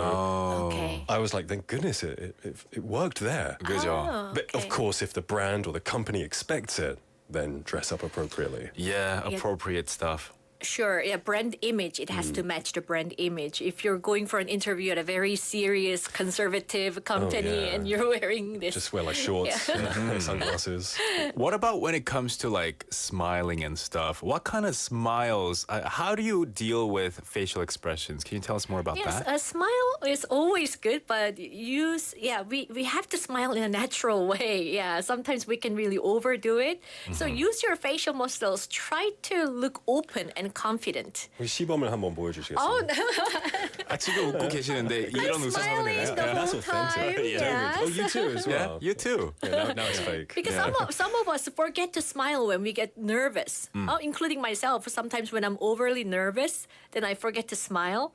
Okay. I was like, thank goodness it worked there. 그죠? But of course, if the brand or the company expects it, then dress up appropriately. Yeah, appropriate stuff. Sure, yeah, brand image, it has to match the brand image. If you're going for an interview at a very serious, conservative company and you're wearing this... Just wear like shorts, sunglasses. What about when it comes to like smiling and stuff? What kind of smiles? How do you deal with facial expressions? Can you tell us more about Yes, that? a smile is always good, but we have to smile in a natural way. Yeah, sometimes we can really overdo it. So use your facial muscles. Try to look open and confident. 시범을 한번 보여주시겠어요? Oh, no. 지금 웃고 계시는데 이런 웃음 하면 smiling 되나요? the That's whole authentic. time. Yeah. Oh, you too as Yeah, well. you too. Yeah, now it's fake. Because some of us forget to smile when we get nervous, including myself. Sometimes when I'm overly nervous, then I forget to smile.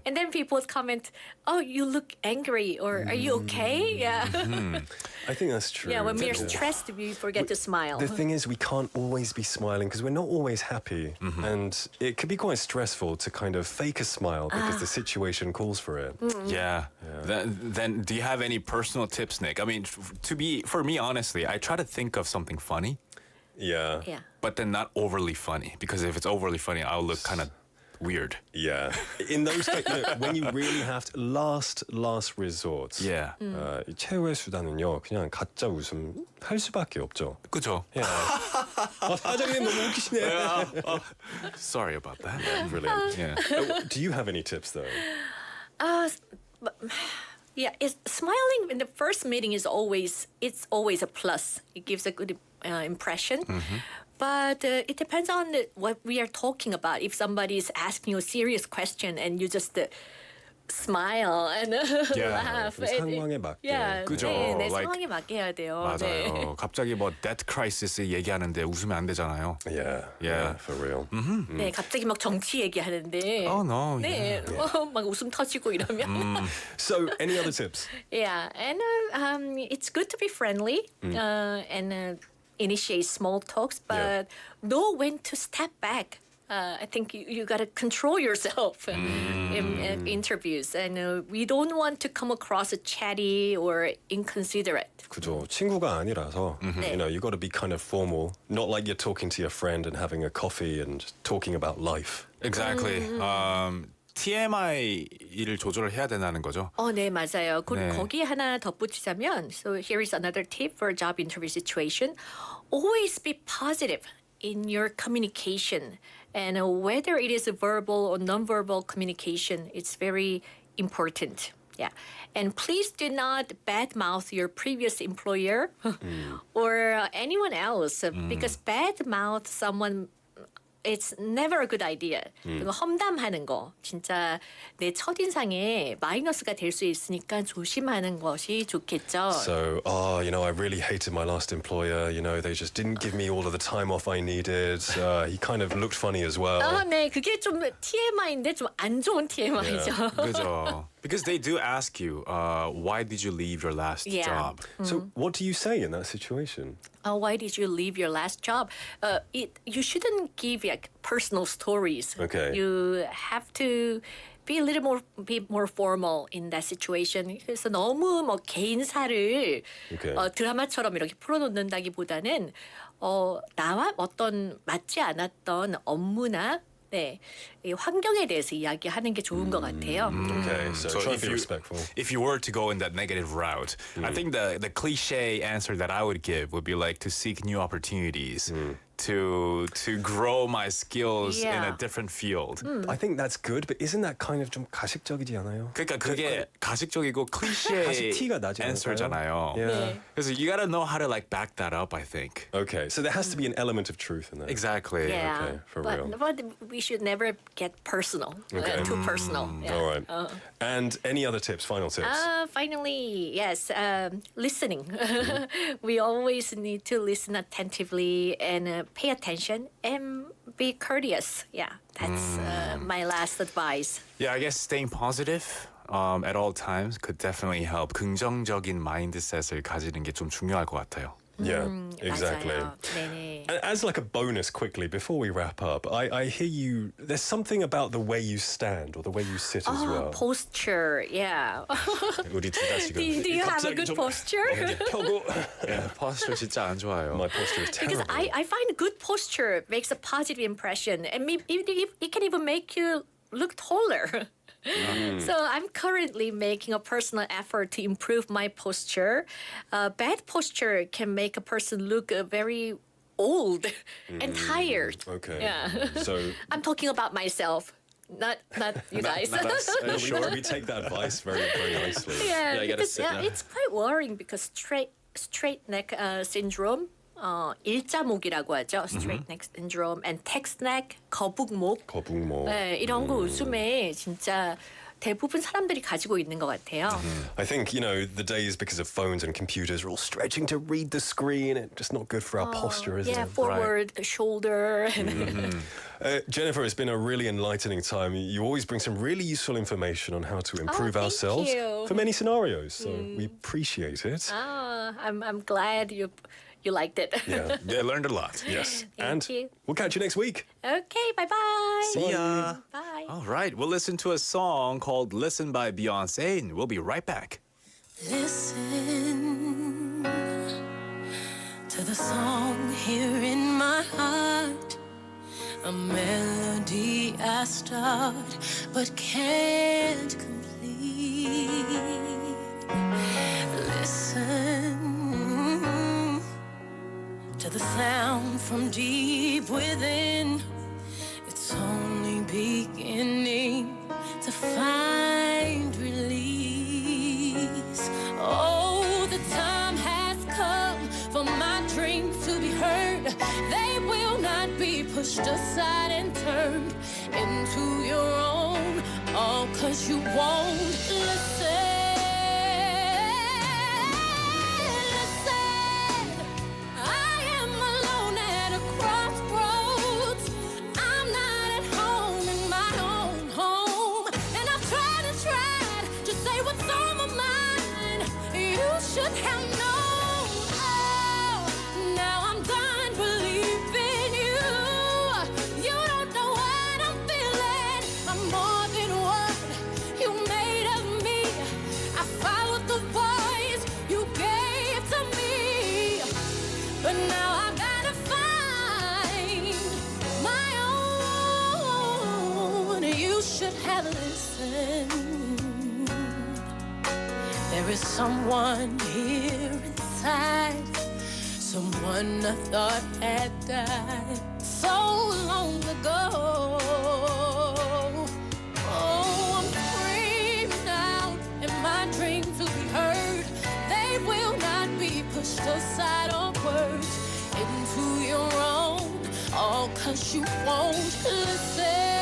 And then people would comment, oh, you look angry, or are you okay? Yeah. I think that's true. Yeah, when we're stressed, we forget to smile. The thing is, we can't always be smiling because we're not always happy. And it can be quite stressful to kind of fake a smile because the situation calls for it. Yeah. Then do you have any personal tips, Nick? I mean, for me, honestly, I try to think of something funny, Yeah. Yeah. but then not overly funny, because if it's overly funny, I'll look kind of weird. Yeah. In those when you really have to last resort. Yeah. 이 최후의 수단은요. 그냥 가짜 웃음 할 수밖에 없죠. 그죠? Yeah. 사장님 너무 웃기시네. Sorry about that. Brilliant. Yeah. Do you have any tips though? Yeah, smiling in the first meeting is always a plus. It gives a good impression. But it depends on what we are talking about. If somebody is asking you a serious question and you just smile and laugh. 그 상황에 맞게. Yeah, 그죠? 내 Like- 상황에 맞게 해야 돼요. 맞아요. 네. 갑자기 뭐 death crisis 얘기하는데 웃으면 안 되잖아요. Yeah, for real. 네, 갑자기 막 정치 얘기하는데. Oh no. 네, 막 웃음 터지고 이러면. So, any other tips? Yeah, and it's good to be friendly and initiate small talks, but know when to step back. I think you got to control yourself in interviews, and we don't want to come across as chatty or inconsiderate. 그죠. 친구가 아니라서, you know, you got to be kind of formal, not like you're talking to your friend and having a coffee and talking about life. Exactly. TMI를 조절을 해야 된다는 거죠. 네, 맞아요. 네. 거기에 하나 덧붙이자면, so here is another tip for a job interview situation. Always be positive in your communication. And whether it is a verbal or nonverbal communication, it's very important. Yeah. And please do not badmouth your previous employer or anyone else because badmouth someone, it's never a good idea. 그리고 험담하는 거 진짜 내 첫인상에 마이너스가 될 수 있으니까 조심하는 것이 좋겠죠. So, you know, I really hated my last employer. You know, they just didn't give me all of the time off I needed. He kind of looked funny as well. 네, 그게 좀 TMI인데 좀 안 좋은 TMI죠. 그죠? Because they do ask you, why did you leave your last job? So, what do you say in that situation? Why did you leave your last job? You shouldn't give like personal stories. Okay. You have to be a little more formal in that situation. 그래서 너무 뭐 개인사를 Okay. 드라마처럼 이렇게 풀어놓는다기보다는 나와 어떤 맞지 않았던 업무나 네, 이 환경에 대해서 이야기하는 게 좋은 것 같아요. Okay, so, try and be respectful. If you were to go in that negative route, I think the cliche answer that I would give would be like to seek new opportunities, to grow my skills in a Yeah. different field. I think that's good, but isn't that kind of 좀 가식적이지 않아요? 그러니까 그게 가식적이고 클리셰 가식 티가 나지 answer잖아요. Yeah. 그래서 you gotta know how to like back that up, I think. Okay, so there has to be an element of truth in that. Exactly. Yeah, Okay, for but, real. but we should never get personal, Okay. too personal. Yeah. All right. And any other tips, final tips? Finally, yes, listening. We always need to listen attentively and pay attention and be courteous. Yeah, that's my last advice. Yeah, I guess staying positive at all times could definitely help. 긍정적인 마인드셋을 가지는 게 좀 중요할 것 같아요. Yeah, exactly. 맞아요. 네네. And as like a bonus quickly, before we wrap up, I hear you, there's something about the way you stand or the way you sit as well. Posture, yeah. 우리 둘 다 지금 Do you have a 갑자기 good 좀 posture? 펴고. 포스처 진짜 안 좋아요. My posture is terrible. Because I find good posture makes a positive impression, and it can even make you look taller. So I'm currently making a personal effort to improve my posture. Bad posture can make a person look very old and tired. Okay. Yeah. So I'm talking about myself, not you guys. Not us. Are you sure? we take that advice very, very nicely. Yeah, you gotta because sit down. it's quite worrying because straight neck syndrome, 일자목이라고 하죠. Straight neck syndrome and text neck, 거북목. 거북목. 네, 이런 거 웃음에 진짜 대부분 사람들이 가지고 있는 것 같아요. I think, you know, the days because of phones and computers are all stretching to read the screen. It's just not good for our posture, is Yeah, it? forward, shoulder. Jennifer, it's been a really enlightening time. You always bring some really useful information on how to improve thank ourselves you. for many scenarios. So we appreciate it. I'm glad you you liked it. Yeah. I learned a lot. Yes. Thank And you. we'll catch you next week. Okay, bye-bye. See ya. Bye. All right, we'll listen to a song called Listen by Beyonce, and we'll be right back. Listen to the song here in my heart, a melody I start but can't complete. Listen to the sound from deep within. It's only beginning to find release. Oh, the time has come for my dreams to be heard. They will not be pushed aside and turned into your own, all 'cause you won't listen. Should have known. Oh, now I'm done believing you. You don't know what I'm feeling. I'm more than what you made of me. I followed the voice you gave to me, but now I've gotta find my own. You should have listened. There is someone here inside, someone I thought had died so long ago. Oh, I'm screaming out in my dreams to be heard. They will not be pushed aside or words into your own, all 'cause you won't listen.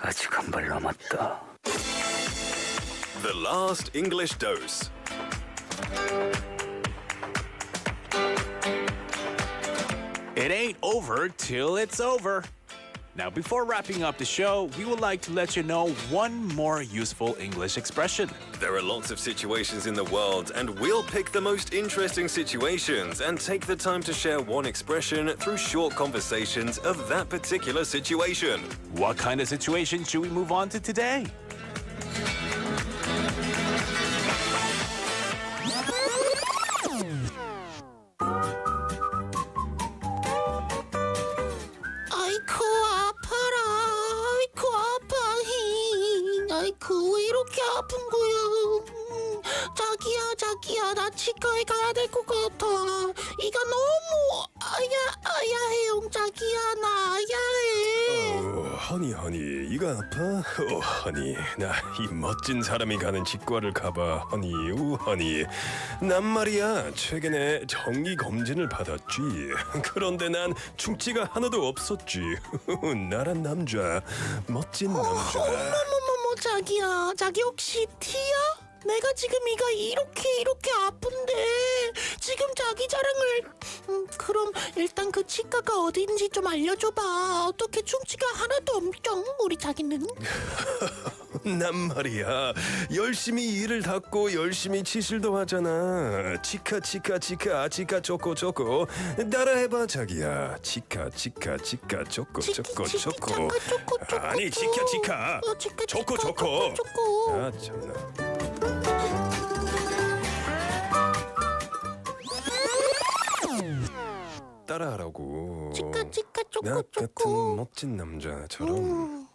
아직 한 발 남았다. The last English dose. It ain't over till it's over. Now, before wrapping up the show, we would like to let you know one more useful English expression. There are lots of situations in the world, and we'll pick the most interesting situations and take the time to share one expression through short conversations of that particular situation. What kind of situation should we move on to today? 아이쿠 아파라. 아이쿠 아파. 아이쿠 왜 이렇게 아픈 거야? 자기야 나 치과에 가야 될 것 같아. 이가 너무 아야해요. 자기야 나 아야해. 허니 이거 아파? 허니 나 이 멋진 사람이 가는 치과를 가봐 허니 허니 난 말이야 최근에 정기 검진을 받았지 그런데 난 충치가 하나도 없었지 나란 남자 멋진 남자 어머머머 자기야 자기 혹시 티야? 내가 지금 이가 이렇게 아픈데 지금 자기 자랑을 그럼 일단 그 치과가 어딘지 좀 알려줘봐. 어떻게 충치가 하나도 없죠 우리 자기는? 난 말이야 열심히 이를 닦고 열심히 치실도 하잖아 치카 쪼꼬 따라해봐 자기야 치카 쪼꼬 아니 치카 쪼꼬 아 참나 따라하라고 치카 나 같은 멋진 남자처럼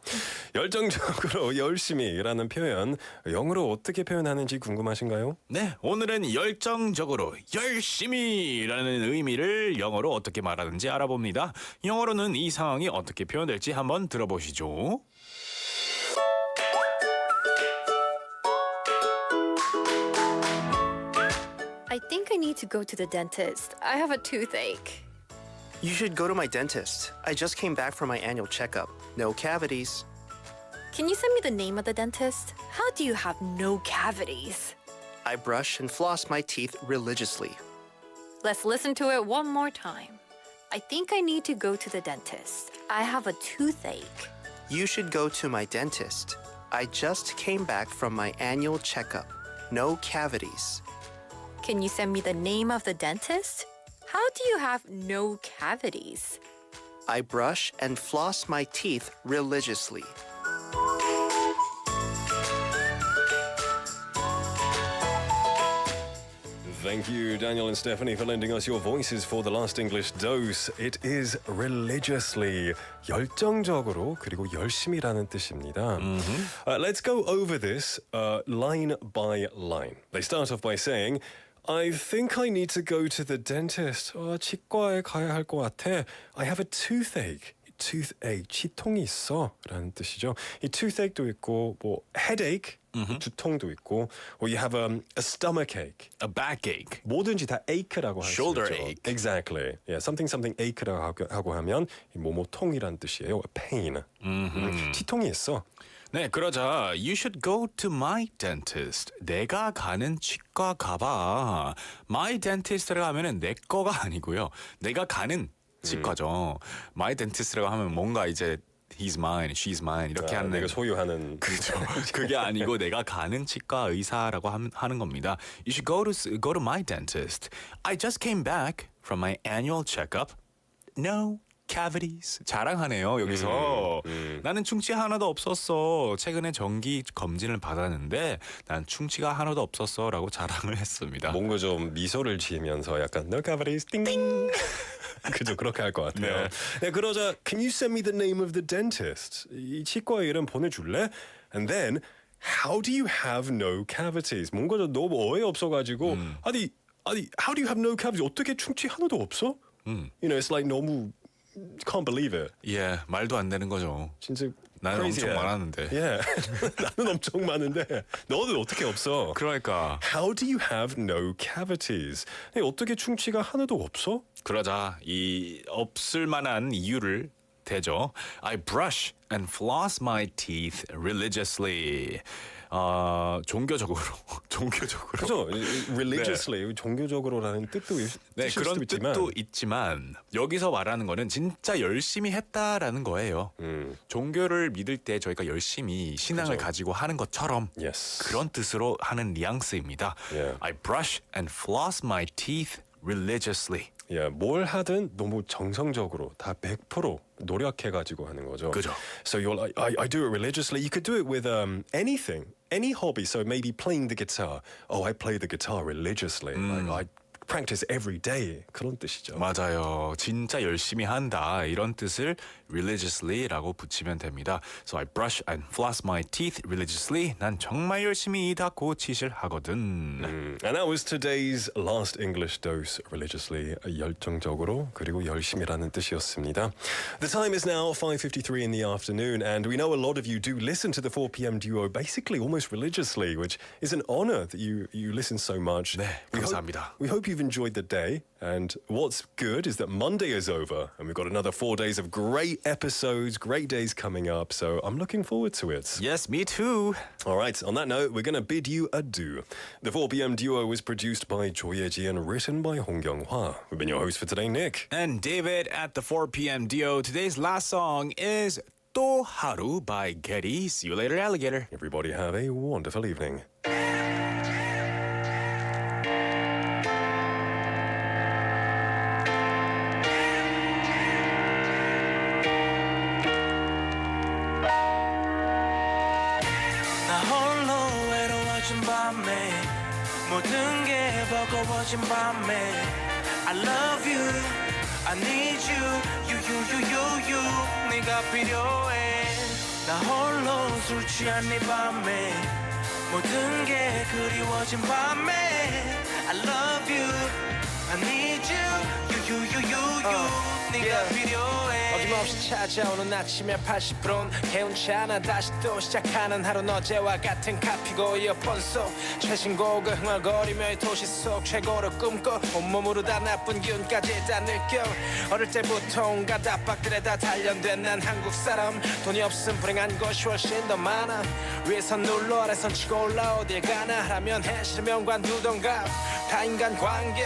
열정적으로 열심히라는 표현 영어로 어떻게 표현하는지 궁금하신가요? 네, 오늘은 열정적으로 열심히라는 의미를 영어로 어떻게 말하는지 알아봅니다. 영어로는 이 상황이 어떻게 표현될지 한번 들어보시죠. I think I need to go to the dentist. I have a toothache. You should go to my dentist. I just came back from my annual checkup. No cavities. Can you send me the name of the dentist? How do you have no cavities? I brush and floss my teeth religiously. Let's listen to it one more time. I think I need to go to the dentist. I have a toothache. You should go to my dentist. I just came back from my annual checkup. No cavities. Can you send me the name of the dentist? How do you have no cavities? I brush and floss my teeth religiously. Thank you, Daniel and Stephanie, for lending us your voices for the last English dose. It is religiously, 열정적으로 그리고 열심히라는 뜻입니다. Let's go over this line by line. They start off by saying, I think I need to go to the dentist. 치과에 가야 할 것 같아. I have a toothache. toothache, 치통이 있어 라는 뜻이죠. 이 toothache도 있고 뭐 headache, 두통도 있고 or you have a stomachache, a backache. 뭐든지 다 ache라고 할 수 있죠. shoulder ache. Exactly. Yeah, something ache라고 하고 하면 뭐뭐통이란 뜻이에요. pain. 치통이 있어. 네, 그러자 You should go to my dentist. 내가 가는 치과 가봐. My dentist라고 하면은 내 거가 아니고요. 내가 가는 치과죠. My dentist라고 하면 뭔가 이제 he's mine, she's mine 이렇게 하는 내가 소유하는 그죠. 그게 아니고 내가 가는 치과 의사라고 하는 겁니다. You should go to my dentist. I just came back from my annual checkup. No cavities. 자랑하네요. 여기서 나는 충치 하나도 없었어. 최근에 정기 검진을 받았는데 난 충치가 하나도 없었어라고 자랑을 했습니다. 뭔가 좀 미소를 지으면서 약간 no cavities 띵. 그죠, 그렇게 할 것 같아요. 네, 그러자 Can you send me the name of the dentist? 이 치과 이름 보내줄래? And then How do you have no cavities? 뭔가 좀 너무 어이없어가지고 아니 How do you have no cavities? 어떻게 충치 하나도 없어? You know, it's like 너무 Can't believe it. 예, 말도 안 되는 거죠. 진짜 나는 crazy해. 엄청 많았는데. 예, 나는 엄청 많은데 너는 어떻게 없어? 그러니까. How do you have no cavities? 어떻게 충치가 하나도 없어? 그러자 이 없을 만한 이유를 대죠. I brush and floss my teeth religiously. 종교적으로. 그죠? religiously 네. 종교적으로라는 뜻도 네, 그런 뜻도 있지만 여기서 말하는 거는 진짜 열심히 했다라는 거예요. 종교를 믿을 때 저희가 열심히 신앙을 그죠. 가지고 하는 것처럼 그런 뜻으로 하는 뉘앙스입니다. Yeah. I brush and floss my teeth religiously. 예, 뭘 하든 너무 정성적으로 다 100% 노력해가지고 하는 거죠. 그죠. So you're like, I do it religiously. You could do it with anything, any hobby. So maybe playing the guitar. Oh, I play the guitar religiously. Like I practice every day 그런 뜻이죠. 맞아요. 진짜 열심히 한다 이런 뜻을 religiously라고 붙이면 됩니다. So I brush and floss my teeth religiously. 난 정말 열심히 닦고 치실 하거든. And that was today's last English dose. Religiously, 열정적으로 그리고 열심히라는 뜻이었습니다. The time is now 5:53 in the afternoon, and we know a lot of you do listen to the 4 p.m. duo basically almost religiously, which is an honor that you listen so much. 네, 감사합니다. We hope you've enjoyed the day, and what's good is that Monday is over, and we've got another 4 days of great episodes, great days coming up, so I'm looking forward to it. Yes, me too. All right, on that note, we're going to bid you adieu. The 4 p.m. duo was produced by Jo Ye-ji and written by Hong Kyung-hwa. We've been your hosts for today, Nick. And David at the 4 p.m. duo. Today's last song is 또 하루 by Getty. See you later, alligator. Everybody have a wonderful evening. 모든 게 버거워진 밤에 I love you, I need you, 네가 필요해 나 홀로 술 취한 이 밤에 모든 게 그리워진 밤에 I love you, I need you, 네가 필요해 어김없이 찾아오는 아침에 80%는 개운찮아 다시 또 시작하는 하루는 어제와 같은 카피고 이어폰 속 최신곡을 흥얼거리며 이 도시 속 최고로 꿈꿔 온몸으로 다 나쁜 기운까지 다 느껴 어릴 때부터 온갖 압박들에 다 단련된 난 한국 사람 돈이 없음 불행한 것이 훨씬 더 많아 위에선 눌러 아래선 치고 올라 어딜 가나 하라면 해 싫으면 관두던가 다 인간관계